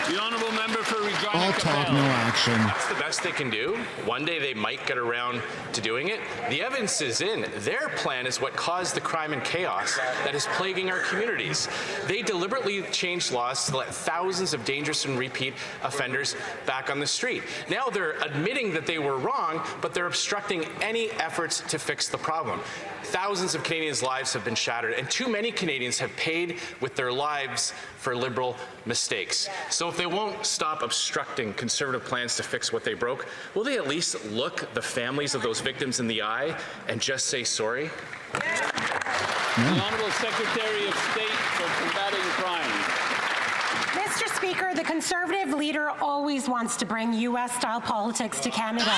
The honourable member for Regina. All talk, no action. That's the best they can do. One day they might get around to doing it. The evidence is in. Their plan is what caused the crime and chaos that is plaguing our communities. They deliberately changed laws to let thousands of dangerous and repeat offenders back on the street. Now they're admitting that they were wrong, but they're obstructing any efforts to fix the problem. Thousands of Canadians' lives have been shattered, and too many Canadians have paid with their lives for Liberal mistakes. So if they won't stop obstructing Conservative plans to fix what they broke, will they at least look the families of those victims in the eye and just say sorry? The Honourable Secretary of State for Combating Crime. Mr. Speaker, the Conservative leader always wants to bring U.S.-style politics to Canada.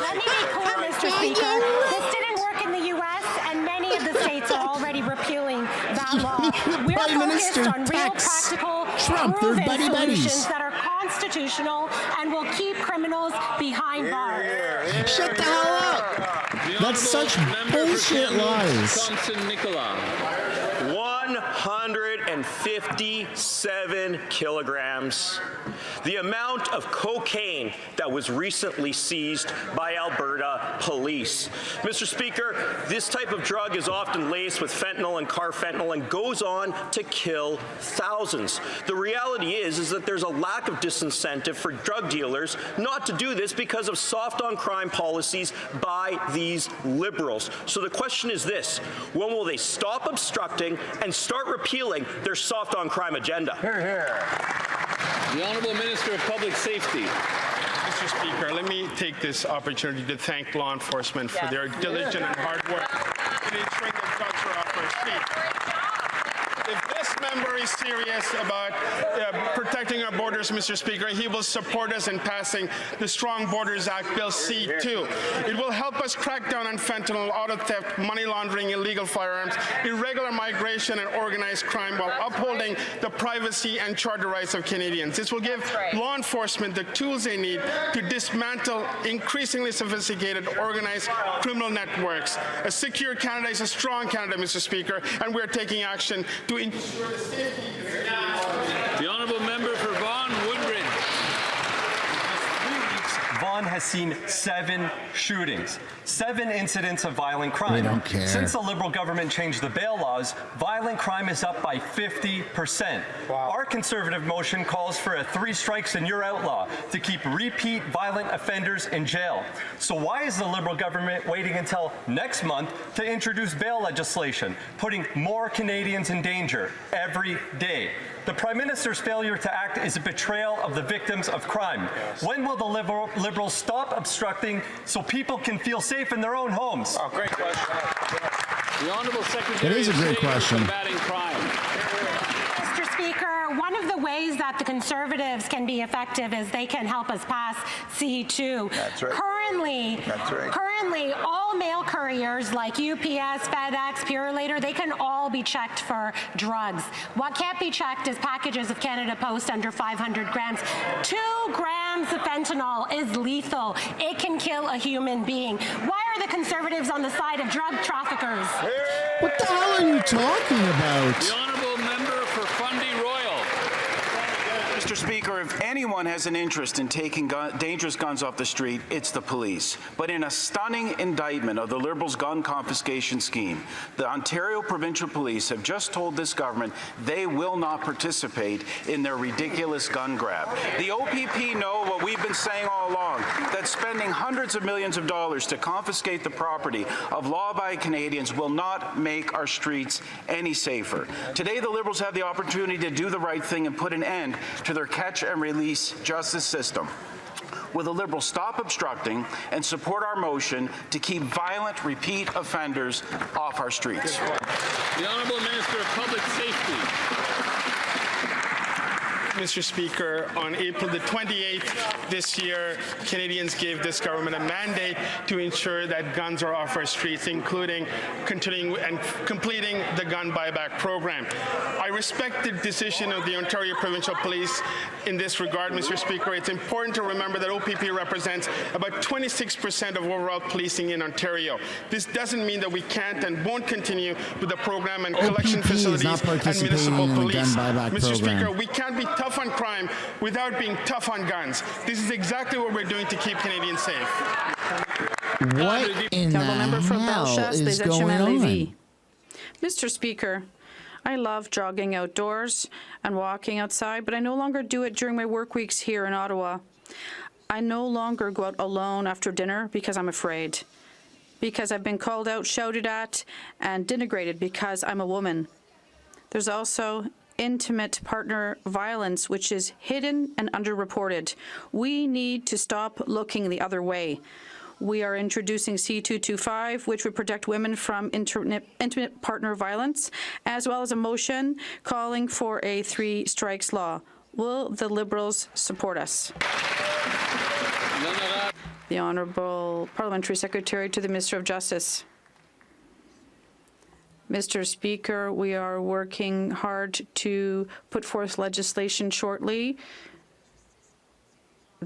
Let me be clear, Mr. Speaker. This didn't work in the U.S., and many of the states are already repealing that law. We're focused on real, practical, proven solutions that are constitutional and will keep criminals behind bars. Shut the hell up! That's such bullshit lies. 157 kilograms. The amount of cocaine that was recently seized by Alberta police. Mr. Speaker, this type of drug is often laced with fentanyl and carfentanil and goes on to kill thousands. The reality is that there's a lack of disincentive for drug dealers not to do this because of soft on crime policies by these Liberals. So the question is this: when will they stop obstructing and start repealing their soft on crime agenda? Hear, hear. The Honourable Minister of Public Safety. Mr. Speaker, let me take this opportunity to thank law enforcement for their diligent and hard work in ensuring that drugs are off our streets. If this member is serious about protecting our borders, Mr. Speaker, he will support us in passing the Strong Borders Act, Bill C-2. It will help us crack down on fentanyl, auto theft, money laundering, illegal firearms, irregular migration, and organized crime while upholding the privacy and charter rights of Canadians. This will give law enforcement the tools they need to dismantle increasingly sophisticated organized criminal networks. A secure Canada is a strong Canada, Mr. Speaker, and we're taking action to ensure the safety is now. The honourable member for Vaughan Woodridge. Vaughan has seen 7 shootings, 7 incidents of violent crime. We don't care. Since the Liberal government changed the bail laws, violent crime is up by 50%. Wow. Our Conservative motion calls for a 3 strikes and you're outlaw to keep repeat violent offenders in jail. So why is the Liberal government waiting until next month to introduce bail legislation, putting more Canadians in danger every day? The Prime Minister's failure to act is a betrayal of the victims of crime. When will the Liberals stop obstructing so people can feel safe in their own homes? Oh, great question. The Honourable Secretary That is a great of State question. for Combating Crime. Mr. Speaker, one of the ways that the Conservatives can be effective is they can help us pass C-2. That's right. Currently, all mail couriers like UPS, FedEx, Purolator, they can all be checked for drugs. What can't be checked is packages of Canada Post under 500 grams. 2 grams of fentanyl is lethal. It can kill a human being. Why are the Conservatives on the side of drug traffickers? What the hell are you talking about? The honourable member for Fundy Royal. Mr. Speaker, if anyone has an interest in taking dangerous guns off the street, it's the police. But in a stunning indictment of the Liberals' gun confiscation scheme, the Ontario Provincial Police have just told this government they will not participate in their ridiculous gun grab. The OPP know what we've been saying all along, that spending hundreds of millions of dollars to confiscate the property of law-abiding Canadians will not make our streets any safer. Today, the Liberals have the opportunity to do the right thing and put an end to their catch-and-release justice system. Will the Liberals stop obstructing and support our motion to keep violent repeat offenders off our streets? The Honourable Minister of Public Safety. Mr. Speaker, on April the 28th this year, Canadians gave this government a mandate to ensure that guns are off our streets, including continuing and completing the gun buyback program. I respect the decision of the Ontario Provincial Police in this regard, Mr. Speaker. It's important to remember that OPP represents about 26% of overall policing in Ontario. This doesn't mean that we can't and won't continue with the program and collection facilities and municipal police. Mr. Speaker, we can't be tough tough on crime without being tough on guns. This is exactly what we're doing to keep Canadians safe. What in the hell is going on? Mr. Speaker, I love jogging outdoors and walking outside, but I no longer do it during my work weeks here in Ottawa. I no longer go out alone after dinner because I'm afraid, because I've been called out, shouted at, and denigrated because I'm a woman. There's also intimate partner violence, which is hidden and underreported. We need to stop looking the other way. We are introducing C-225, which would protect women from intimate partner violence, as well as a motion calling for a 3 strikes law. Will the Liberals support us? The Honourable Parliamentary Secretary to the Minister of Justice. Mr. Speaker, we are working hard to put forth legislation shortly.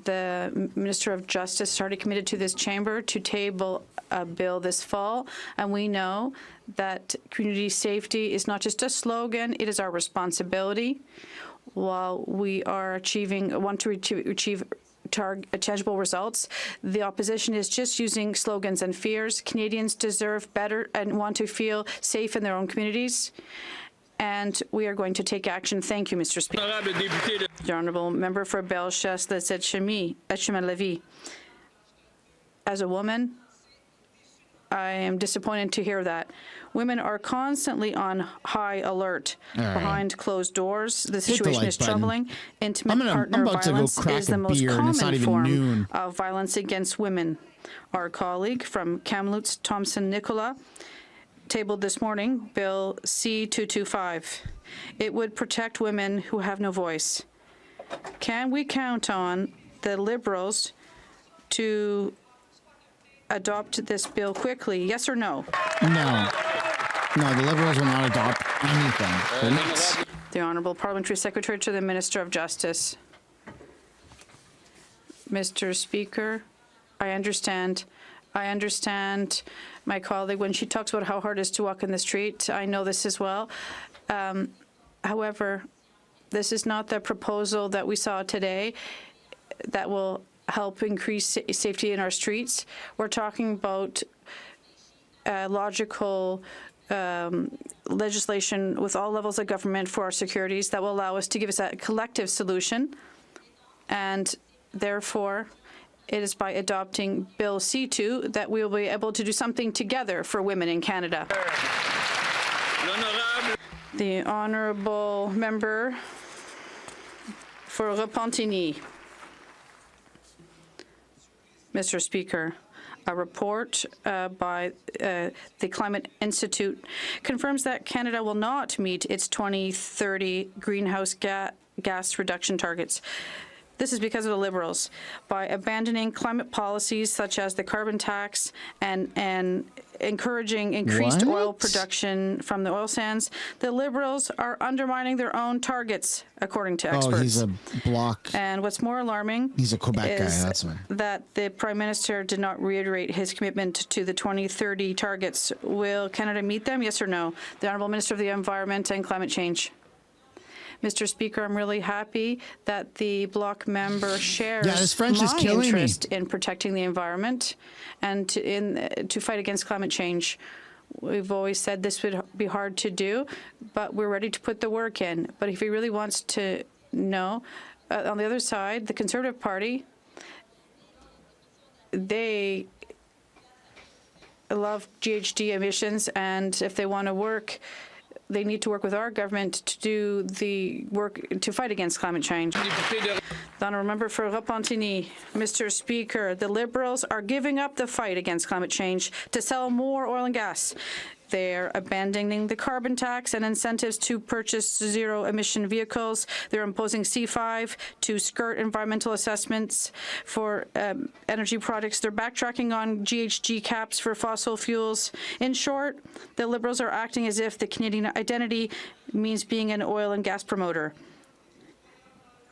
The Minister of Justice has already committed to this chamber to table a bill this fall, and we know that community safety is not just a slogan, it is our responsibility. While we are want to achieve tangible results, the opposition is just using slogans and fears. Canadians deserve better and want to feel safe in their own communities, and we are going to take action. Thank you, Mr. Speaker. The Honourable Member for Bellechasse-Chemin-Lévis. As a woman, I am disappointed to hear that. Women are constantly on high alert. Behind closed doors, the situation is troubling. Intimate partner violence is the most common form of violence against women. Our colleague from Kamloops, Thompson Nicola, tabled this morning Bill C-225. It would protect women who have no voice. Can we count on the Liberals to adopt this bill quickly? Yes or no? No. No, the Liberals will not adopt anything. The Honourable Parliamentary Secretary to the Minister of Justice. Mr. Speaker, I understand my colleague when she talks about how hard it is to walk in the street. I know this as well. However, this is not the proposal that we saw today that will help increase safety in our streets. We're talking about logical legislation with all levels of government for our securities that will allow us to give us a collective solution. And therefore, it is by adopting Bill C-2 that we will be able to do something together for women in Canada. The Honourable Member for Repentigny. Mr. Speaker, a report by the Climate Institute confirms that Canada will not meet its 2030 greenhouse gas reduction targets. This is because of the Liberals. By abandoning climate policies such as the carbon tax and encouraging increased oil production from the oil sands, the Liberals are undermining their own targets, according to experts. Oh, he's a bloc. And what's more alarming he's a Quebec guy, that's why. That the Prime Minister did not reiterate his commitment to the 2030 targets. Will Canada meet them, yes or no? The Honourable Minister of the Environment and Climate Change. Mr. Speaker, I'm really happy that the bloc member shares my interest in protecting the environment and to fight against climate change. We've always said this would be hard to do, but we're ready to put the work in. But if he really wants to know, on the other side, the Conservative Party, they love GHG emissions, and if they want to work, they need to work with our government to do the work to fight against climate change. The Honourable Member for Repentigny. Mr. Speaker, the Liberals are giving up the fight against climate change to sell more oil and gas. They're abandoning the carbon tax and incentives to purchase zero-emission vehicles. They're imposing C5 to skirt environmental assessments for energy products. They're backtracking on GHG caps for fossil fuels. In short, the Liberals are acting as if the Canadian identity means being an oil and gas promoter.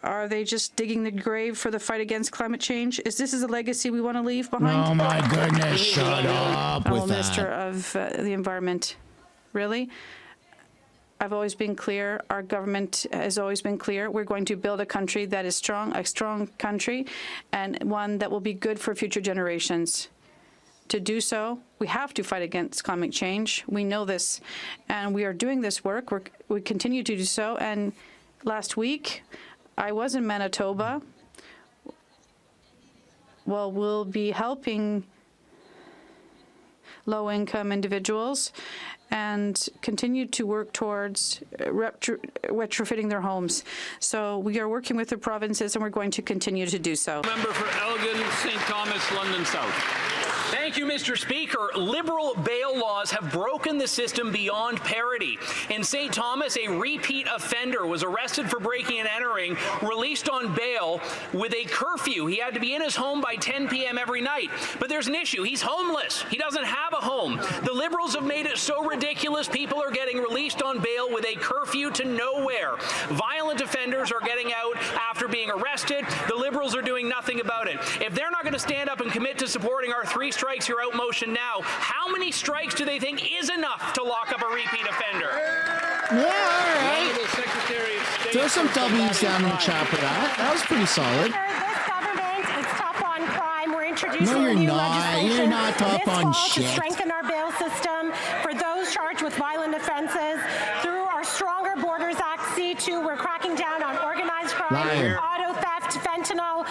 Are they just digging the grave for the fight against climate change? Is this a legacy we want to leave behind? Oh, my goodness, shut up with that. Minister of the Environment. Really? I've always been clear, our government has always been clear, we're going to build a country that is strong, a strong country, and one that will be good for future generations. To do so, we have to fight against climate change. We know this, and we are doing this work. We continue to do so. And last week, I was in Manitoba. Well, we'll be helping low-income individuals and continue to work towards retrofitting their homes. So we are working with the provinces, and we're going to continue to do so. Member for Elgin, St. Thomas, London South. Thank you, Mr. Speaker. Liberal bail laws have broken the system beyond parity. In St. Thomas, a repeat offender was arrested for breaking and entering, released on bail with a curfew. He had to be in his home by 10 p.m. every night. But there's an issue. He's homeless. He doesn't have a home. The Liberals have made it so ridiculous, people are getting released on bail with a curfew to nowhere. Violent offenders are getting out after being arrested. The Liberals are doing nothing about it. If they're not going to stand up and commit to supporting our 3 strikes, you're out motion now, how many strikes do they think is enough to lock up a repeat offender? Yeah, all right. Throw some W's down in the chat for that. That was pretty solid. This government is tough on crime. We're introducing No, you're new not. legislation You're not tough this on fall shit. to strengthen our bail system for those charged with violent offenses. Through our Stronger Borders Act C2, we're cracking down on organized crime, Liar. auto theft, fentanyl,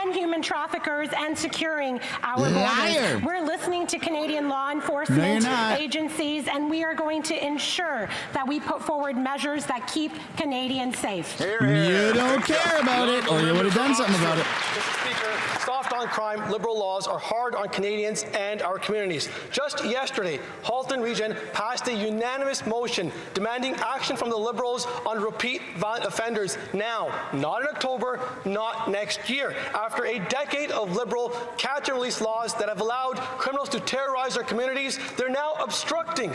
and human traffickers, and securing our Liar. borders. We're listening to Canadian law No, you're enforcement not. agencies, and we are going to ensure that we put forward measures that keep Canadians safe. You don't care about it, or you would have done something about it. Mr. Speaker, soft on crime, Liberal laws are hard on Canadians and our communities. Just yesterday, Halton Region passed a unanimous motion demanding action from the Liberals on repeat violent offenders now, not in October, not next year. After a decade of Liberal catch-and-release laws that have allowed criminals to terrorize our communities, they're now obstructing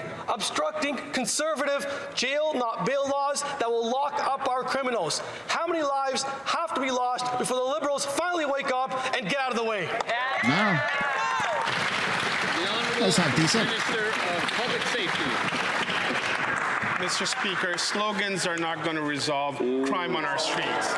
conservative jail, not bail laws that will lock up our criminals. How many lives have to be lost before the Liberals finally wake up and get out of the way? No. That's not decent. Minister of Public Safety. Mr. Speaker, slogans are not going to resolve crime on our streets.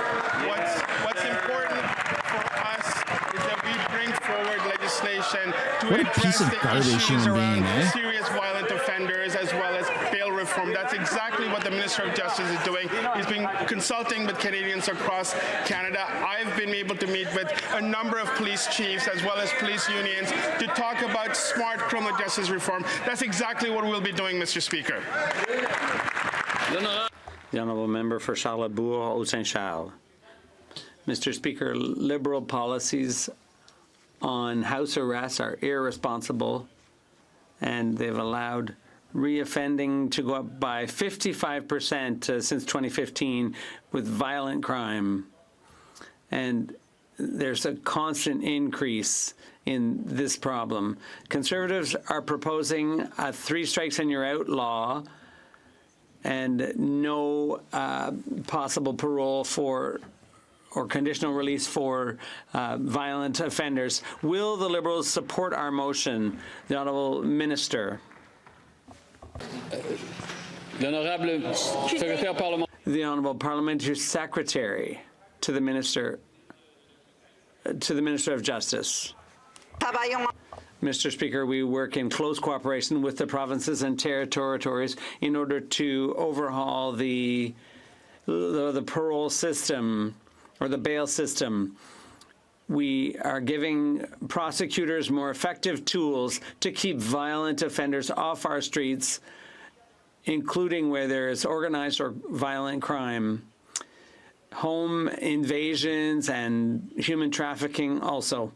What's important for us is that we bring forward legislation to What a piece address of the garbage issues human around being, eh? serious violent offenders as well as bail reform. That's exactly what the Minister of Justice is doing. He's been consulting with Canadians across Canada. I've been able to meet with a number of police chiefs as well as police unions to talk about smart criminal justice reform. That's exactly what we'll be doing, Mr. Speaker. The Honourable Member for Charlebourg, Haut-Saint-Charles. Mr. Speaker, Liberal policies on house arrests are irresponsible, and they've allowed reoffending to go up by 55% since 2015 with violent crime. And there's a constant increase in this problem. Conservatives are proposing a 3 strikes and you're out law and no possible parole for or conditional release for violent offenders. Will the Liberals support our motion? The Honourable Minister. The Honourable Parliamentary Secretary to the Minister of Justice. Mr. Speaker, we work in close cooperation with the provinces and territories in order to overhaul the parole system or the bail system. We are giving prosecutors more effective tools to keep violent offenders off our streets, including where there is organized or violent crime, home invasions, and human trafficking also.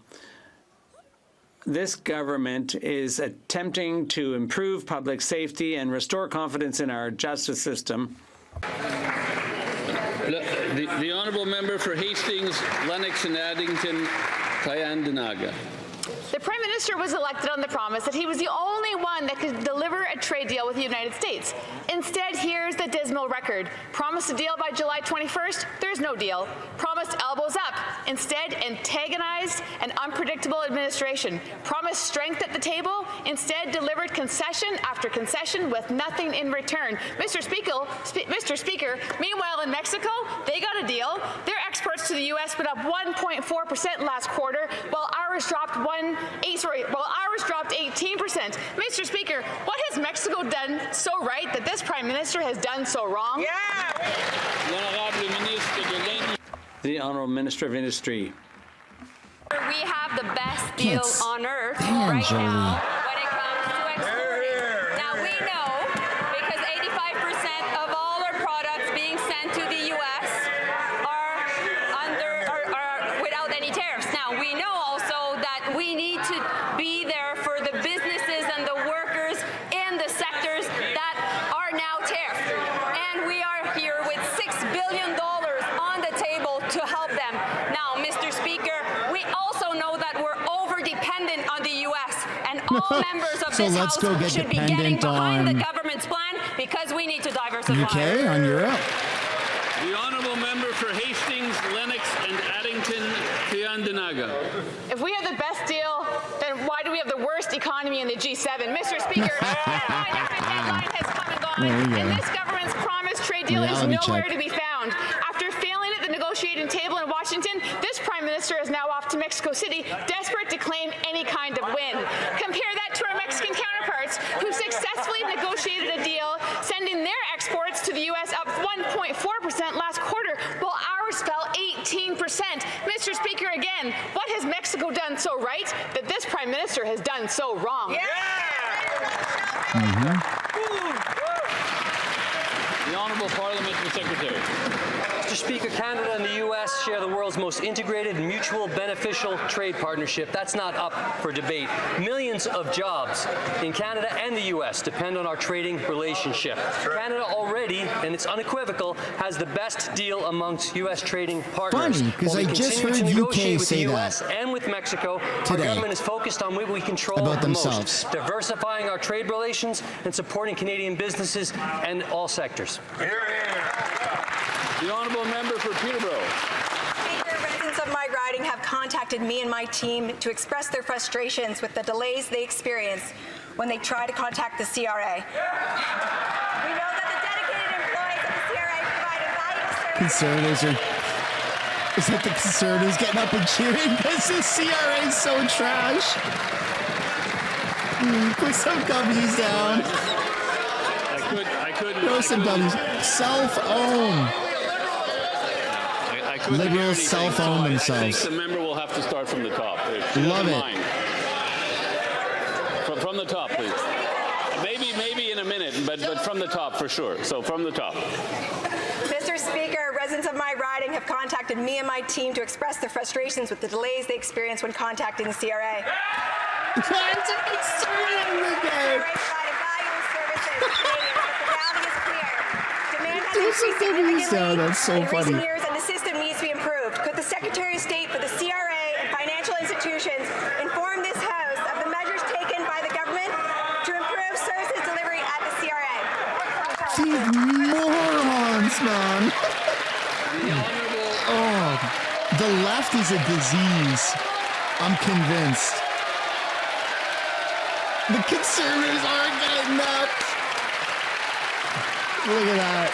This government is attempting to improve public safety and restore confidence in our justice system. The Honourable Member for Hastings, Lennox and Addington, Cayenne-Denaga. The Prime Minister was elected on the promise that he was the only one that could deliver a trade deal with the United States. Instead, here's the dismal record. Promised a deal by July 21st, there's no deal. Promised elbows up. Instead, antagonized and unpredictable administration. Promised strength at the table, instead delivered concession after concession with nothing in return. Mr. Speaker, meanwhile in Mexico, they got a deal. Their exports to the U.S. went up 1.4% last quarter, while ours dropped 18%. Mr. Speaker, what has Mexico done so right that this Prime Minister has done so wrong? The Honourable Minister of Industry. We have the best deal on earth right now when it comes to exporting. Now we know because 85% of all our products being sent to the U.S. are without any tariffs. Now we know also that we need to be there for the businesses and the workers in the sectors that are now tariffed. And we are here with $6 billion on the table to help them. Now, Mr. Speaker, we also know that we're over-dependent on the U.S. and all members of this House should be getting behind the government's plan because we need to diversify. UK on Europe. The honourable member for Hastings, Lennox and Addington, Tyendinaga. If we have the best deal, then why do we have the worst economy in the G7? Mr. Speaker, deadline has come and gone, and this government's promised trade deal is nowhere to be found. After failing at the negotiating table in Washington, this Prime Minister is now off to Mexico City, desperate to claim any kind of win. Compare that to our Mexican counterparts, who successfully negotiated a deal, sending their exports to the U.S. up 1.4% last quarter, while ours fell 18%. Mr. Speaker, again, what has Mexico done so right that this Prime Minister has done so wrong? The Honourable Parliamentary Secretary. Mr. Speaker, Canada and the U.S. share the world's most integrated, mutual beneficial trade partnership. That's not up for debate. Millions of jobs in Canada and the U.S. depend on our trading relationship. Canada already, and it's unequivocal, has the best deal amongst U.S. trading partners. Funny, because I just heard UK say US that and with Mexico, today our government is focused on what we control about the themselves. most, diversifying our trade relations and supporting Canadian businesses and all sectors. The honourable member for Peterborough. Speaker, residents of my riding have contacted me and my team to express their frustrations with the delays they experience when they try to contact the CRA. We know that the dedicated employees of the CRA provide a valuable service. Conservatives are. Is that the Conservatives getting up and cheering because the CRA is so trash? Put some W's down. I couldn't. Throw some W's. Self-own. Liberals self-own themselves. I think the member will have to start from the top. Love it. From the top, please. Maybe in a minute, but from the top for sure. So from the top. Mr. Speaker, residents of my riding have contacted me and my team to express their frustrations with the delays they experience when contacting the CRA. That's a conservative again. That's so funny. In recent years, and the system needs to be improved. Could the Secretary of State for the CRA and financial institutions inform this House of the measures taken by the government to improve services delivery at the CRA? These morons, man. Oh, the left is a disease. I'm convinced. The Conservatives aren't getting nuts. Look at that.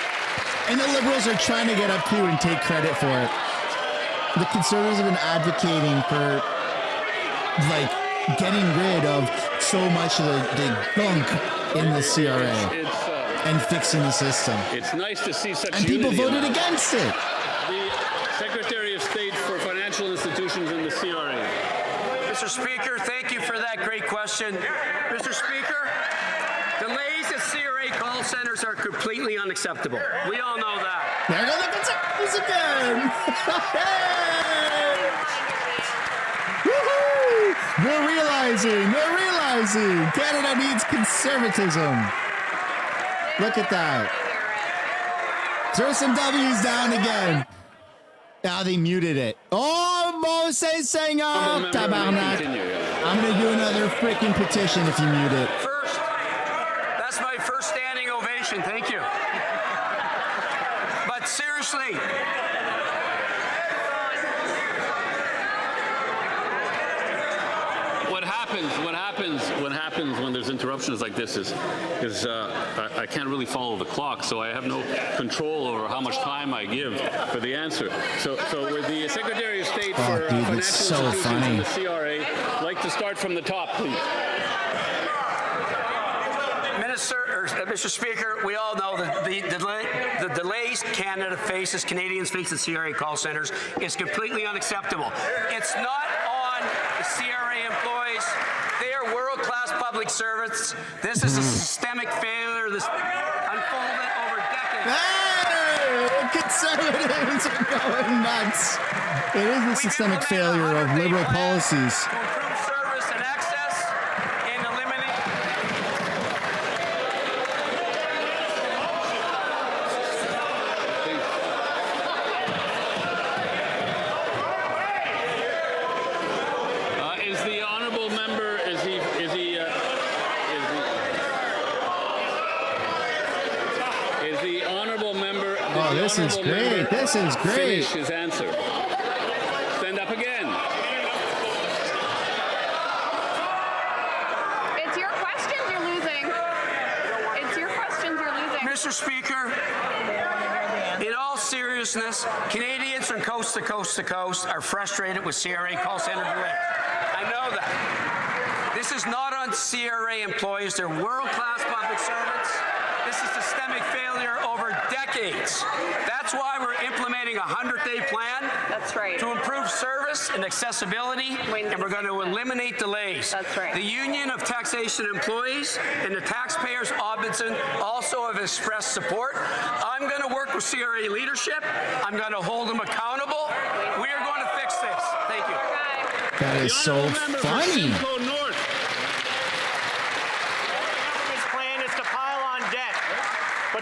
And the Liberals are trying to get up too and take credit for it. The Conservatives have been advocating for, like, getting rid of so much of the gunk in the CRA and fixing the system. It's nice to see such and people voted against it. The Secretary of State for Financial Institutions in the CRA. Mr. Speaker, thank you for that great question. Mr. Speaker, delays at CRA call centers are completely unacceptable. We all know that. There go the Conservatives again. Woohoo! We're realizing Canada needs conservatism. Look at that. Throw some W's down again. Now they muted it. Oh, Moses saying, oh, tabarnak. I'm going to do another freaking petition if you mute it. First, that's my first standing ovation. Thank you. But seriously, what happens when there's interruptions like this is I can't really follow the clock, so I have no control over how much time I give for the answer. So with the Secretary of State for Financial Institutions and the CRA, I'd like to start from the top, please. Mr. Speaker, we all know that the delays Canadians face at CRA call centers is completely unacceptable. It's not on the CRA employees. They are world-class public servants. This is a systemic failure that's unfolded over decades. Hey, conservatives are going nuts. It is a systemic failure of liberal policies. This is great. This is great. Finish his answer. Stand up again. It's your questions you're losing. It's your questions you're losing. Mr. Speaker, in all seriousness, Canadians from coast to coast to coast are frustrated with CRA call center delays. I know that. This is not on CRA employees. They're world-class public servants. This is systemic failure over decades. That's why we're implementing a 100-day plan. That's right. To improve service and accessibility, and we're going to eliminate delays. That's right. The Union of Taxation Employees and the Taxpayers Ombudsman also have expressed support. I'm going to work with CRA leadership. I'm going to hold them accountable. We are going to fix this. Thank you. That is so funny.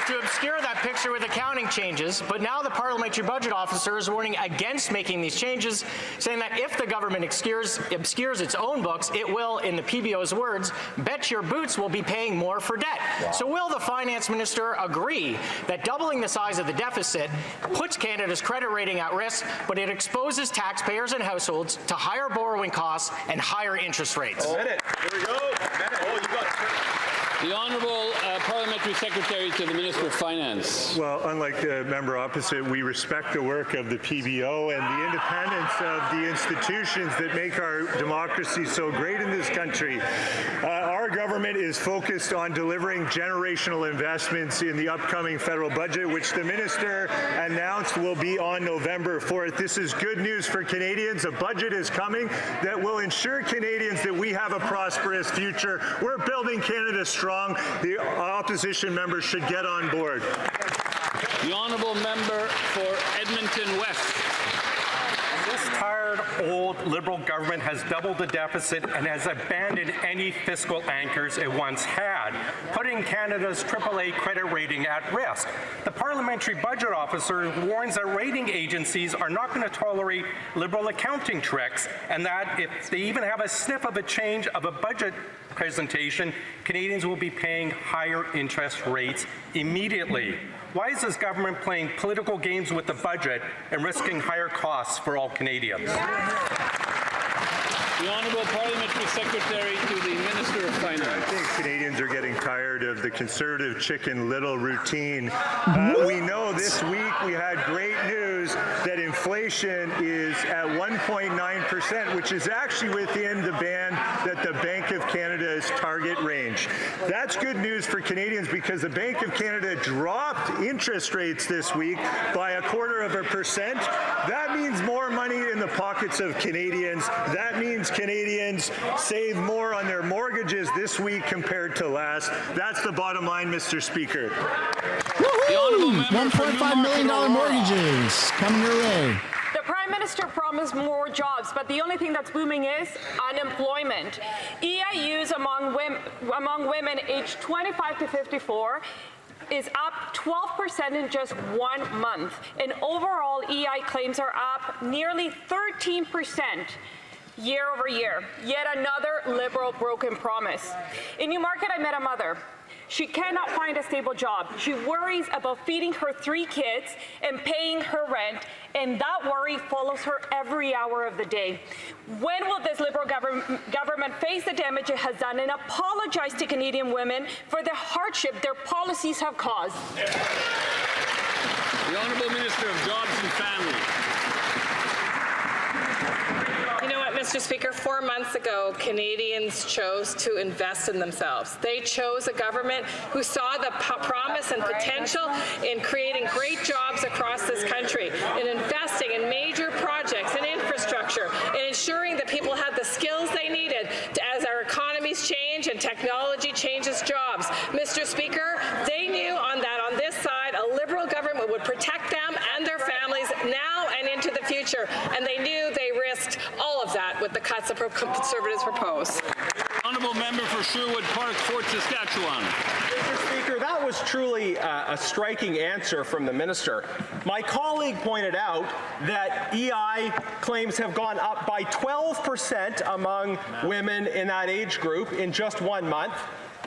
To obscure that picture with accounting changes, but now the Parliamentary Budget Officer is warning against making these changes, saying that if the government obscures its own books, it will, in the PBO's words, bet your boots will be paying more for debt. Wow. So will the Finance Minister agree that doubling the size of the deficit puts Canada's credit rating at risk, but it exposes taxpayers and households to higher borrowing costs and higher interest rates? Oh, here we go. Oh, you got the Honourable Parliamentary Secretary to the Minister of Finance. Well, unlike the member opposite, we respect the work of the PBO and the independence of the institutions that make our democracy so great in this country. Our government is focused on delivering generational investments in the upcoming federal budget, which the minister announced will be on November 4th. This is good news for Canadians. A budget is coming that will ensure Canadians that we have a prosperous future. We're building Canada strong. The opposition members should get on board. The Honourable Member for Edmonton West. This tired, old Liberal government has doubled the deficit and has abandoned any fiscal anchors it once had, putting Canada's AAA credit rating at risk. The Parliamentary Budget Officer warns that rating agencies are not going to tolerate Liberal accounting tricks, and that if they even have a sniff of a change of a budget presentation, Canadians will be paying higher interest rates immediately. Why is this government playing political games with the budget and risking higher costs for all Canadians? The Honourable Parliamentary Secretary to the Minister of Finance. I think Canadians are getting tired of the Conservative Chicken Little routine. We know this week we had great news that inflation is at 1.9%, which is actually within the band that the Bank of Canada's target range. That's good news for Canadians because the Bank of Canada dropped interest rates this week by 0.25%. That means more money in the pockets of Canadians. That means Canadians save more on their mortgages this week compared to last. That's the bottom line, Mr. Speaker. $1.5 million mortgages coming your way. The Prime Minister promised more jobs, but the only thing that's booming is unemployment. EIUs among women aged 25 to 54 is up 12% in just 1 month. And overall, EI claims are up nearly 13%. year over year. Yet another Liberal broken promise. In Newmarket, I met a mother. She cannot find a stable job. She worries about feeding her 3 kids and paying her rent, and that worry follows her every hour of the day. When will this Liberal government face the damage it has done and apologize to Canadian women for the hardship their policies have caused? The Honourable Minister of Jobs and Family. You know what, Mr. Speaker, 4 months ago, Canadians chose to invest in themselves. They chose a government who saw the promise and potential in creating great jobs across this country, in investing in major projects and infrastructure, in ensuring that people had the skills they needed as our economies change and technology changes jobs. Mr. Speaker, they knew on this side a Liberal government would protect them and their families now and into the future, and they knew they risked all of that with the cuts that Conservatives propose. Honourable Member for Sherwood Park, Fort Saskatchewan. Mr. Speaker, that was truly a striking answer from the minister. My colleague pointed out that EI claims have gone up by 12% among women in that age group in just 1 month.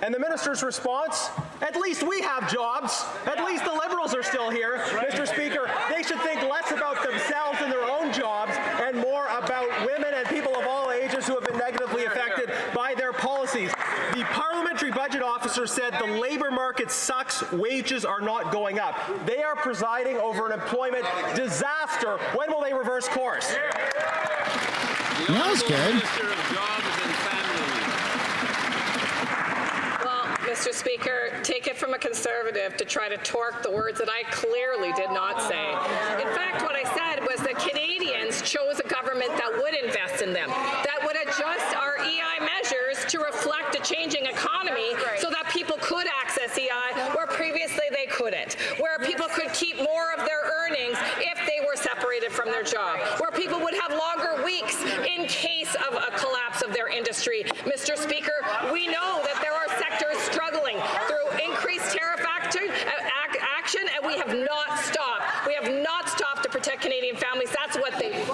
And the minister's response, at least we have jobs. At least the Liberals are still here. Mr. Speaker, they should think less about themselves and their own jobs and more about women and people of all ages who have been negatively affected by their policies. The Parliamentary Budget Officer said the labour market sucks, wages are not going up. They are presiding over an employment disaster. When will they reverse course? That was good. Mr. Speaker, take it from a Conservative to try to torque the words that I clearly did not say. In fact, what I said was that Canadians chose a government that would invest in them, that would adjust our EI measures to reflect a changing economy so that people could access EI where previously they couldn't, where people could keep more of their earnings if they were separated from their job, where people would have longer weeks in case of a collapse of their industry. Mr. Speaker, we know that there are sectors struggling through increased tariff action, and we have not stopped. We have not stopped to protect Canadian families. That's what they do.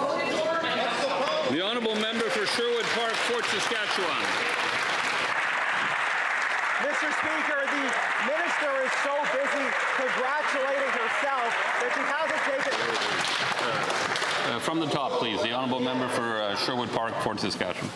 The Honourable Member for Sherwood Park, Fort Saskatchewan. Mr. Speaker, the minister is so busy congratulating herself that she hasn't taken... From the top, please. The Honourable Member for Sherwood Park, Fort Saskatchewan.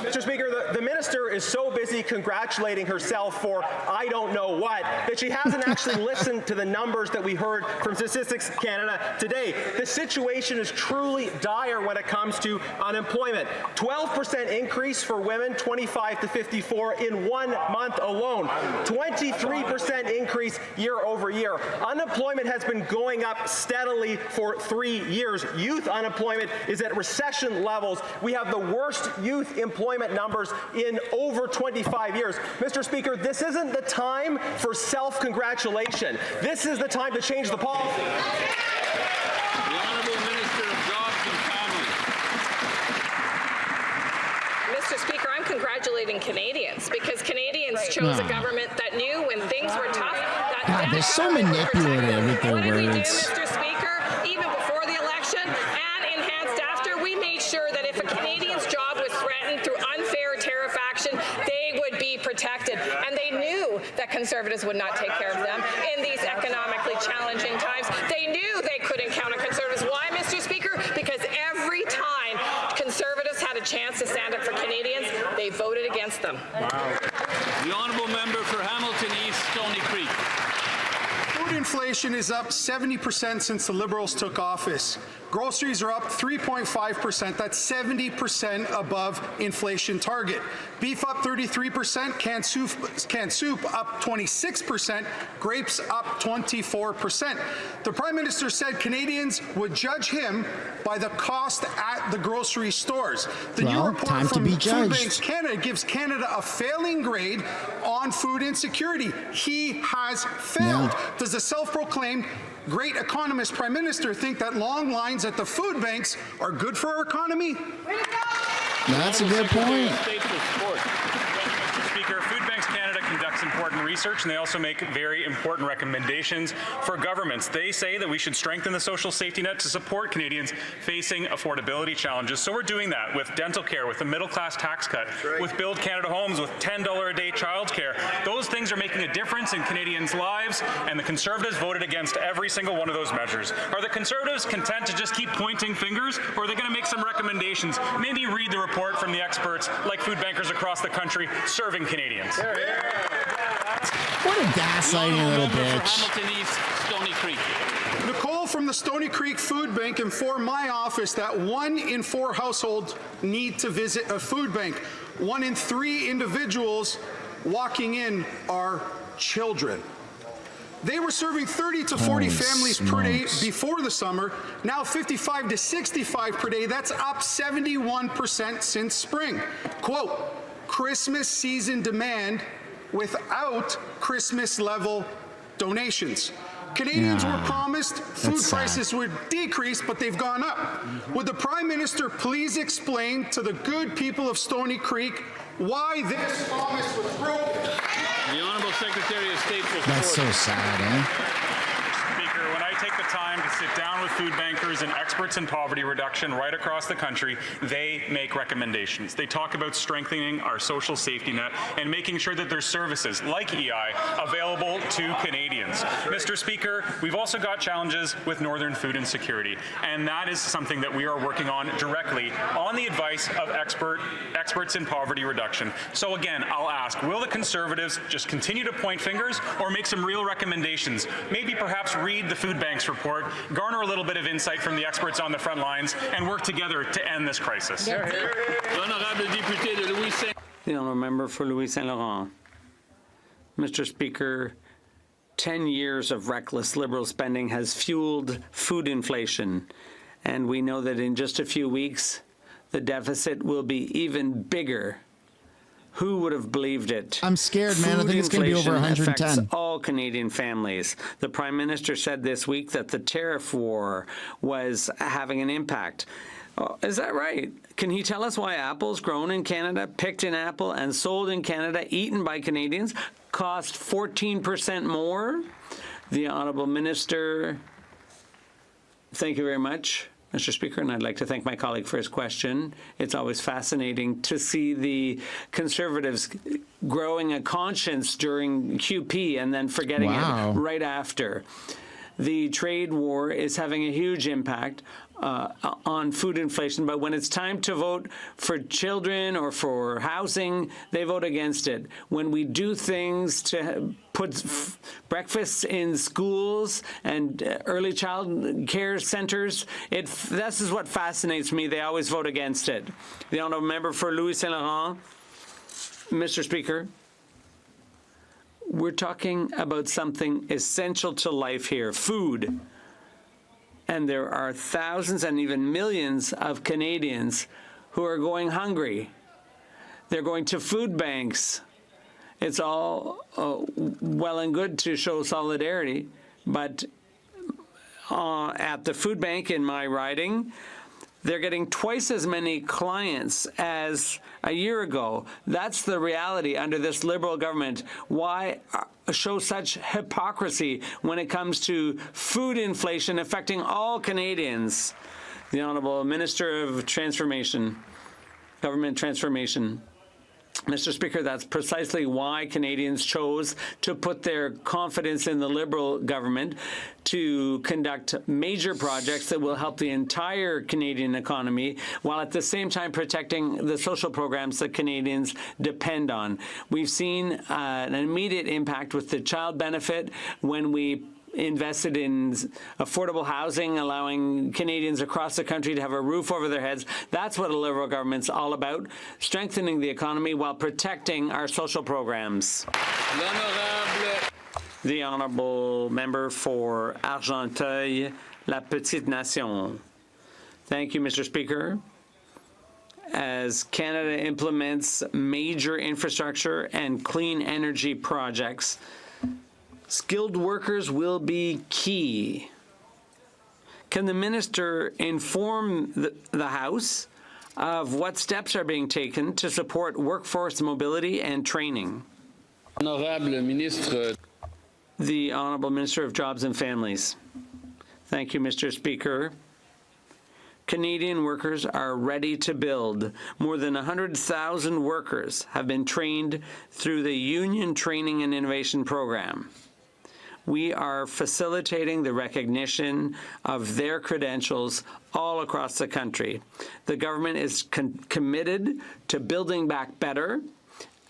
Mr. Speaker, the minister is so busy congratulating herself for I don't know what that she hasn't actually listened to the numbers that we heard from Statistics Canada today. The situation is truly dire when it comes to unemployment. 12% increase for women 25 to 54 in 1 month alone. 23% increase year over year. Unemployment has been going up steadily for 3 years. Youth unemployment is at recession levels. We have the worst youth employment numbers in over 25 years. Mr. Speaker, this isn't the time for self-congratulation. This is the time to change the policy. The Honourable Minister of Jobs and Family. Mr. Speaker, I'm congratulating Canadians because Canadians chose a government that knew when things were tough. God, they're so manipulative with their What did we do, words. Mr. Speaker? Even before the election and enhanced after, we made sure that if a Canadian's job was threatened through unfair tariff action, they would be protected. And they knew that Conservatives would not take care of them in these economically challenging times. They knew they couldn't count on Conservatives. Why, Mr. Speaker? Because every time Conservatives had a chance to stand up for Canadians, they voted against them. Wow. The Honourable Member for Hamilton East, Stony Creek. Food inflation is up 70% since the Liberals took office. Groceries are up 3.5%. That's 70% above inflation target. Beef up 33%. Canned soup up 26%. Grapes up 24%. The Prime Minister said Canadians would judge him by the cost at the grocery stores. The new report from Food Banks Canada gives Canada a failing grade on food insecurity. He has failed. Does the self-proclaimed great economist Prime Minister think that long lines at the food banks are good for our economy? That's a good point. Mr. Speaker, Food Banks Canada conducts important research, and they also make very important recommendations for governments. They say that we should strengthen the social safety net to support Canadians facing affordability challenges. So we're doing that with dental care, with the middle-class tax cut, with Build Canada Homes, with $10 a day childcare. Those things are making a difference in Canadians' lives, and the Conservatives voted against every single one of those measures. Are the Conservatives content to just keep pointing fingers, or are they going to make some recommendations? Maybe read the report from the experts, like food bankers across the country, serving Canadians. What a gaslighting little bitch. Hamilton East, Stony Creek. Nicole from the Stony Creek Food Bank informed my office that 1 in 4 households need to visit a food bank. 1 in 3 individuals walking in are children. They were serving 30 to 40 families per day before the summer, now 55 to 65 per day. That's up 71% since spring. Quote, Christmas season demand without Christmas-level donations. Canadians were promised food prices would decrease, but they've gone up. Would the Prime Minister please explain to the good people of Stony Creek why this promise was broken? The Honourable Secretary of State will That's so sad, eh? Speaker, when I take the time to sit down with food bankers and experts in poverty reduction right across the country, they make recommendations. They talk about strengthening our social safety net and making sure that there's services like EI available to Canadians. Mr. Speaker, we've also got challenges with northern food insecurity, and that is something that we are working on directly on the advice of experts in poverty reduction. So again, I'll ask, will the Conservatives just continue to point fingers or make some real recommendations? Maybe perhaps read the food bank's report, garner a little bit of insight from the experts on the front lines, and work together to end this crisis. The honourable member for Louis Saint Laurent. Mr. Speaker, 10 years of reckless Liberal spending has fueled food inflation, and we know that in just a few weeks, the deficit will be even bigger. Who would have believed it? I'm scared, man. I think it's going to be over 110. Affects all Canadian families. The Prime Minister said this week that the tariff war was having an impact. Oh, is that right? Can he tell us why apples grown in Canada, picked in Apple, and sold in Canada, eaten by Canadians, cost 14% more? The Honourable Minister, thank you very much, Mr. Speaker, and I'd like to thank my colleague for his question. It's always fascinating to see the Conservatives growing a conscience during QP and then forgetting it right after. The trade war is having a huge impact on food inflation, but when it's time to vote for children or for housing, they vote against it. When we do things to put breakfasts in schools and early child care centers, this is what fascinates me. They always vote against it. The honourable member for Louis Saint Laurent, Mr. Speaker, we're talking about something essential to life here, food. And there are thousands and even millions of Canadians who are going hungry. They're going to food banks. It's all well and good to show solidarity, but at the food bank in my riding, they're getting twice as many clients as a year ago. That's the reality under this Liberal government. Why show such hypocrisy when it comes to food inflation affecting all Canadians? The Honourable Minister of Transformation, Government Transformation. Mr. Speaker, that's precisely why Canadians chose to put their confidence in the Liberal government to conduct major projects that will help the entire Canadian economy, while at the same time protecting the social programs that Canadians depend on. We've seen an immediate impact with the child benefit when we invested in affordable housing, allowing Canadians across the country to have a roof over their heads. That's what a Liberal government's all about, strengthening the economy while protecting our social programs. The honourable member for Argenteuil, La Petite Nation. Thank you, Mr. Speaker. As Canada implements major infrastructure and clean energy projects, skilled workers will be key. Can the minister inform the House of what steps are being taken to support workforce mobility and training? Honorable Ministre. The Honourable Minister of Jobs and Families. Thank you, Mr. Speaker. Canadian workers are ready to build. More than 100,000 workers have been trained through the Union Training and Innovation Program. We are facilitating the recognition of their credentials all across the country. The government is member to building back better,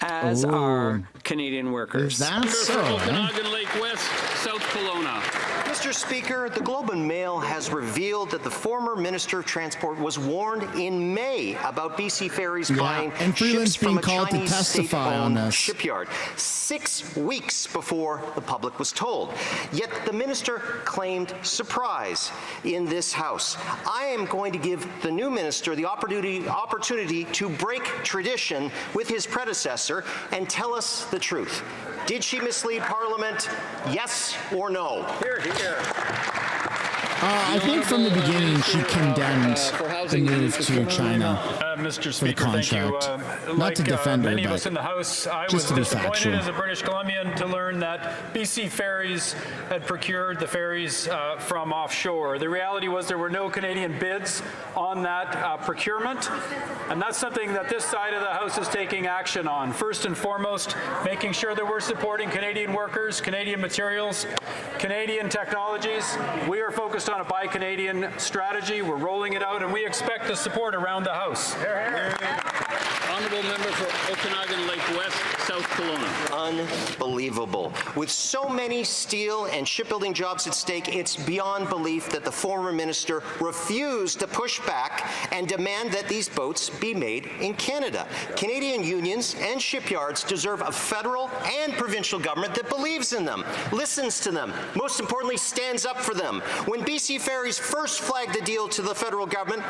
as are Canadian workers. That's so. Okanagan Lake West, South Kelowna. Mr. Speaker, the Globe and Mail has revealed that the former Minister of Transport was warned in May about BC Ferries buying and Freeland's ships from being a called to Chinese testify on state-owned this. shipyard 6 weeks before the public was told. Yet the minister claimed surprise in this House. I am going to give the new minister the opportunity to break tradition with his predecessor and tell us the truth. Did she mislead Parliament? Yes or no? Here, here. I think from the beginning she condemned the move to China. Mr. For the Speaker, thank you. contract. Not to defend her, many of us but in the House, I was just to be disappointed factual. as a British Columbian to learn that BC Ferries had procured the ferries from offshore. The reality was there were no Canadian bids on that procurement, and that's something that this side of the House is taking action on. First and foremost, making sure that we're supporting Canadian workers, Canadian materials, Canadian technologies. We are focused on a Buy Canadian strategy. We're rolling it out, and we expect the support around the House. Honourable member for Okanagan Lake West, South Kelowna. Unbelievable. With so many steel and shipbuilding jobs at stake, it's beyond belief that the former minister refused to push back and demand that these boats be made in Canada. Canadian unions and shipyards deserve a federal and provincial government that believes in them, listens to them, most importantly, stands up for them. When BC Ferries first flagged the deal to the federal government,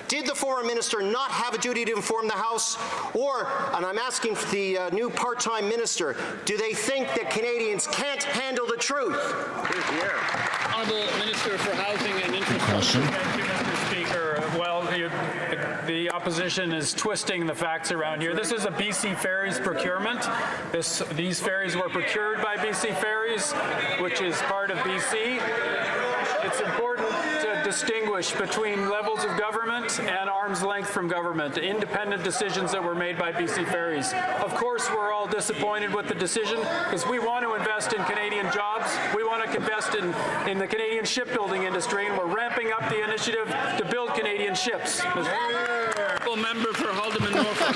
did the former minister not have a duty to inform the House? Or, and I'm asking for the new part-time minister, do they think that Canadians can't handle the truth? Honourable Minister for Housing and Infrastructure. Thank you, Mr. Speaker. Well, the opposition is twisting the facts around here. This is a BC Ferries procurement. These ferries were procured by BC Ferries, which is part of BC. It's important to distinguish between levels of government and arm's length from government, independent decisions that were made by BC Ferries. Of course, we're all disappointed with the decision because we want to invest in Canadian jobs. We want to invest in the Canadian shipbuilding industry, and we're ramping up the initiative to build Canadian ships. Member for Haldeman Norfolk.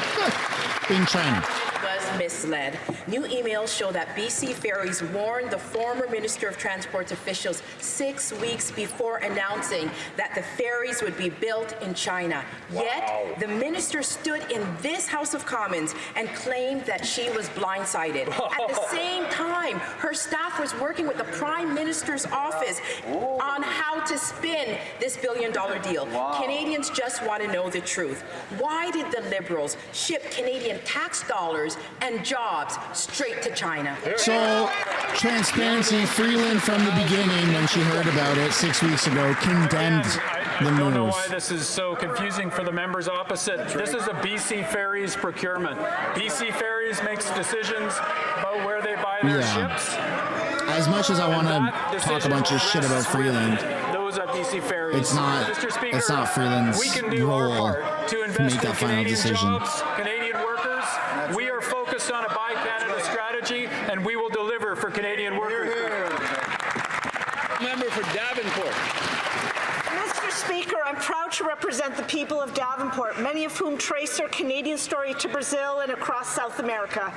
In China. Was misled. New emails show that BC Ferries warned the former Minister of Transport's officials 6 weeks before announcing that the ferries would be built in China. Yet, the minister stood in this House of Commons and claimed that she was blindsided. At the same time, her staff was working with the Prime Minister's office on how to spin this billion-dollar deal. Canadians just want to know the truth. Why did the Liberals ship Canadian tax dollars and jobs straight to China? So, transparency, Freeland from the beginning, when she heard about it 6 weeks ago, condemned the move. I don't know why this is so confusing for the members opposite. This is a BC Ferries procurement. BC Ferries makes decisions about where they buy their ships. As much as I want to talk a bunch of shit about Freeland, those at BC Ferries. it's not Freeland's we can do our role part to to invest make in that final Canadian decision. jobs, Canadian workers. We are focused on a Buy Canada strategy, and we will deliver for Canadian workers. Member for Davenport. Mr. Speaker, I'm proud to represent the people of Davenport, many of whom trace their Canadian story to Brazil and across South America.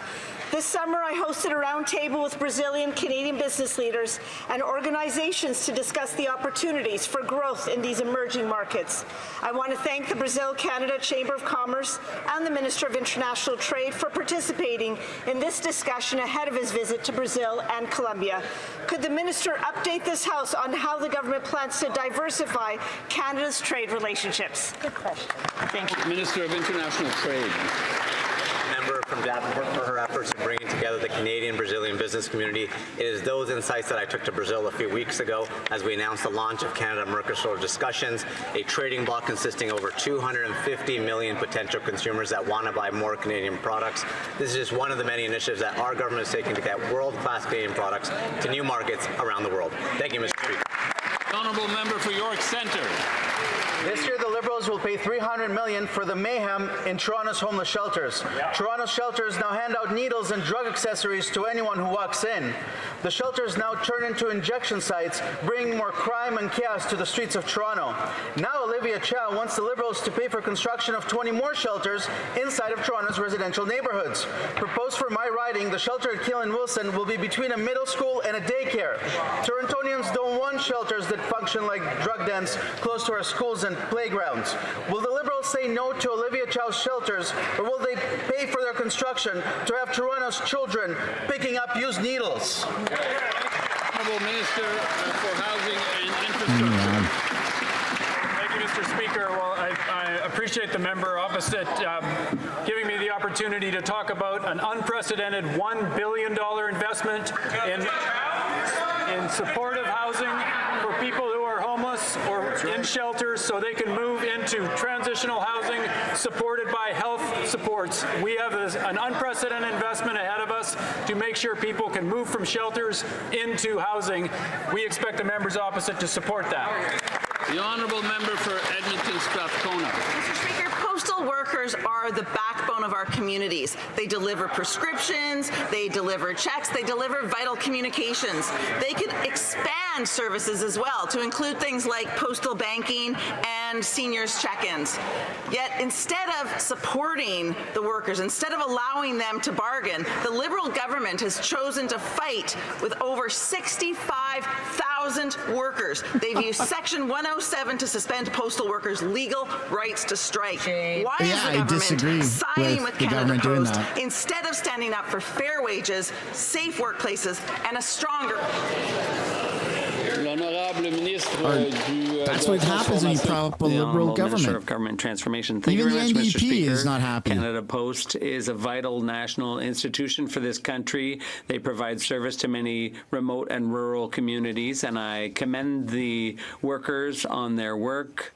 This summer, I hosted a roundtable with Brazilian Canadian business leaders and organizations to discuss the opportunities for growth in these emerging markets. I want to thank the Brazil-Canada Chamber of Commerce and the Minister of International Trade for participating in this discussion ahead of his visit to Brazil and Colombia. Could the Minister update this House on how the government plans to diversify Canada's trade relationships? Good question. Thank you. Minister of International Trade. Member from Davenport for her efforts in bringing together together the Canadian-Brazilian business community. It is those insights that I took to Brazil a few weeks ago as we announced the launch of Canada-Mercosur discussions, a trading bloc consisting of over 250 million potential consumers that want to buy more Canadian products. This is just one of the many initiatives that our government is taking to get world-class Canadian products to new markets around the world. Thank you, Mr. Speaker. Honourable member for York Centre. This year, the Liberals will pay $300 million for the mayhem in Toronto's homeless shelters. Toronto's shelters now hand out needles and drug accessories to anyone who walks in. The shelters now turn into injection sites, bringing more crime and chaos to the streets of Toronto. Now, Olivia Chow wants the Liberals to pay for construction of 20 more shelters inside of Toronto's residential neighborhoods. Proposed for my riding, the shelter at Keelan Wilson will be between a middle school and a daycare. Torontonians don't want shelters that function like drug dens close to our schools and playgrounds. Will the Liberals say no to Olivia Chow's shelters, or will they pay for their construction to have Toronto's children picking up used needles? Honourable Minister for Housing and Infrastructure. Thank you, Mr. Speaker. Well, I appreciate the member opposite giving me the opportunity to talk about an unprecedented $1 billion investment in supportive housing for people who are homeless or in shelters so they can move into transitional housing supported by health supports. We have an unprecedented investment ahead of us to make sure people can move from shelters into housing. We expect the members opposite to support that. The honourable member for Edmonton Strathcona. Mr. Speaker, postal workers are the backbone of our communities. They deliver prescriptions, they deliver checks, they deliver vital communications. They could expand services as well to include things like postal banking and seniors check-ins. Yet instead of supporting the workers, instead of allowing them to bargain, the Liberal government has chosen to fight with over 65,000 workers. They've used Section 107 to suspend postal workers' legal rights to strike. Why is the government siding with Canada Post instead of standing up for fair wages, safe workplaces, and a stronger... That's what happens when you prop up a Liberal government. Minister of Government Transformation. Thank Even you very the much, Mr. NDP Speaker. is not happy. Canada Post is a vital national institution for this country. They provide service to many remote and rural communities, and I commend the workers on their work.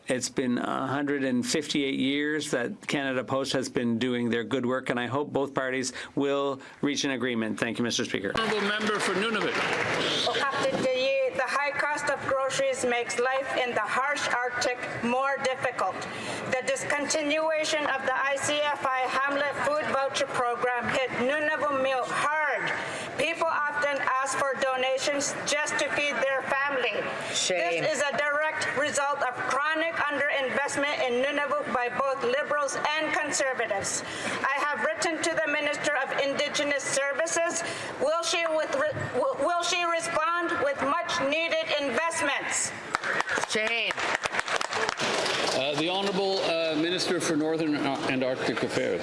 It's been 158 years that Canada Post has been doing their good work, and I hope both parties will reach an agreement. Thank you, Mr. Speaker. Honourable member for Nunavut. The high cost of groceries makes life in the harsh Arctic more difficult. The discontinuation of the ICFI Hamlet Food Voucher Program hit Nunavut hard. People often ask for donations just to feed their family. Shame. This is a direct result of chronic underinvestment in Nunavut by both Liberals and Conservatives. I have written to the Minister of Indigenous Services. Will she respond with much-needed investments? Shame. The Honourable Minister for Northern and Arctic Affairs.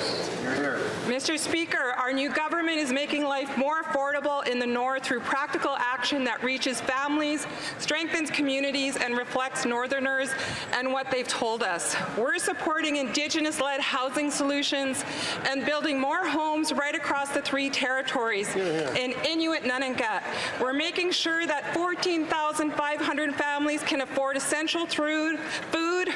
Mr. Speaker, our new government is making life more affordable in the North through practical action that reaches families, strengthens communities, and reflects Northerners and what they've told us. We're supporting Indigenous-led housing solutions and building more homes right across the 3 territories in Inuit Nunangat. We're making sure that 14,500 families can afford essential food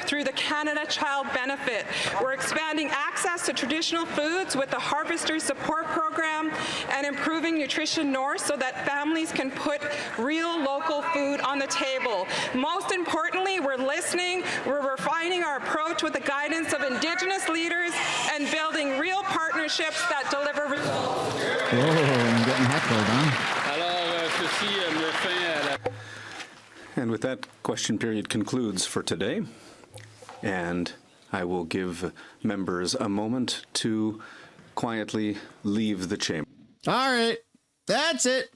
through the Canada Child Benefit. We're expanding access to traditional foods with the Harvester Support Program and improving Nutrition North so that families can put real local food on the table. Most importantly, we're listening, we're refining our approach with the guidance of Indigenous leaders and building real partnerships that deliver results. Whoa, I'm getting heckled, huh? And with that, question period concludes for today. And I will give members a moment to quietly leave the chamber. All right. That's it.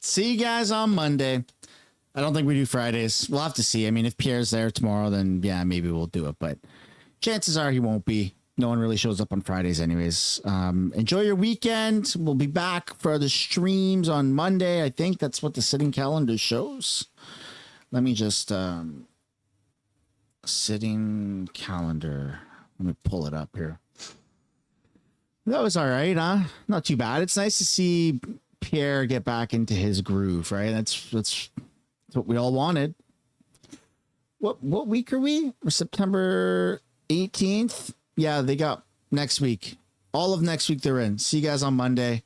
See you guys on Monday. I don't think we do Fridays. We'll have to see. I mean, if Pierre's there tomorrow, then yeah, maybe we'll do it. But chances are he won't be. No one really shows up on Fridays anyways. Enjoy your weekend. We'll be back for the streams on Monday. I think that's what the sitting calendar shows. Let me just... sitting calendar. Let me pull it up here. That was all right, huh? Not too bad. It's nice to see Pierre get back into his groove, right? That's what we all wanted. What week are we? We're September 18th. Yeah, they got next week. All of next week they're in. See you guys on Monday.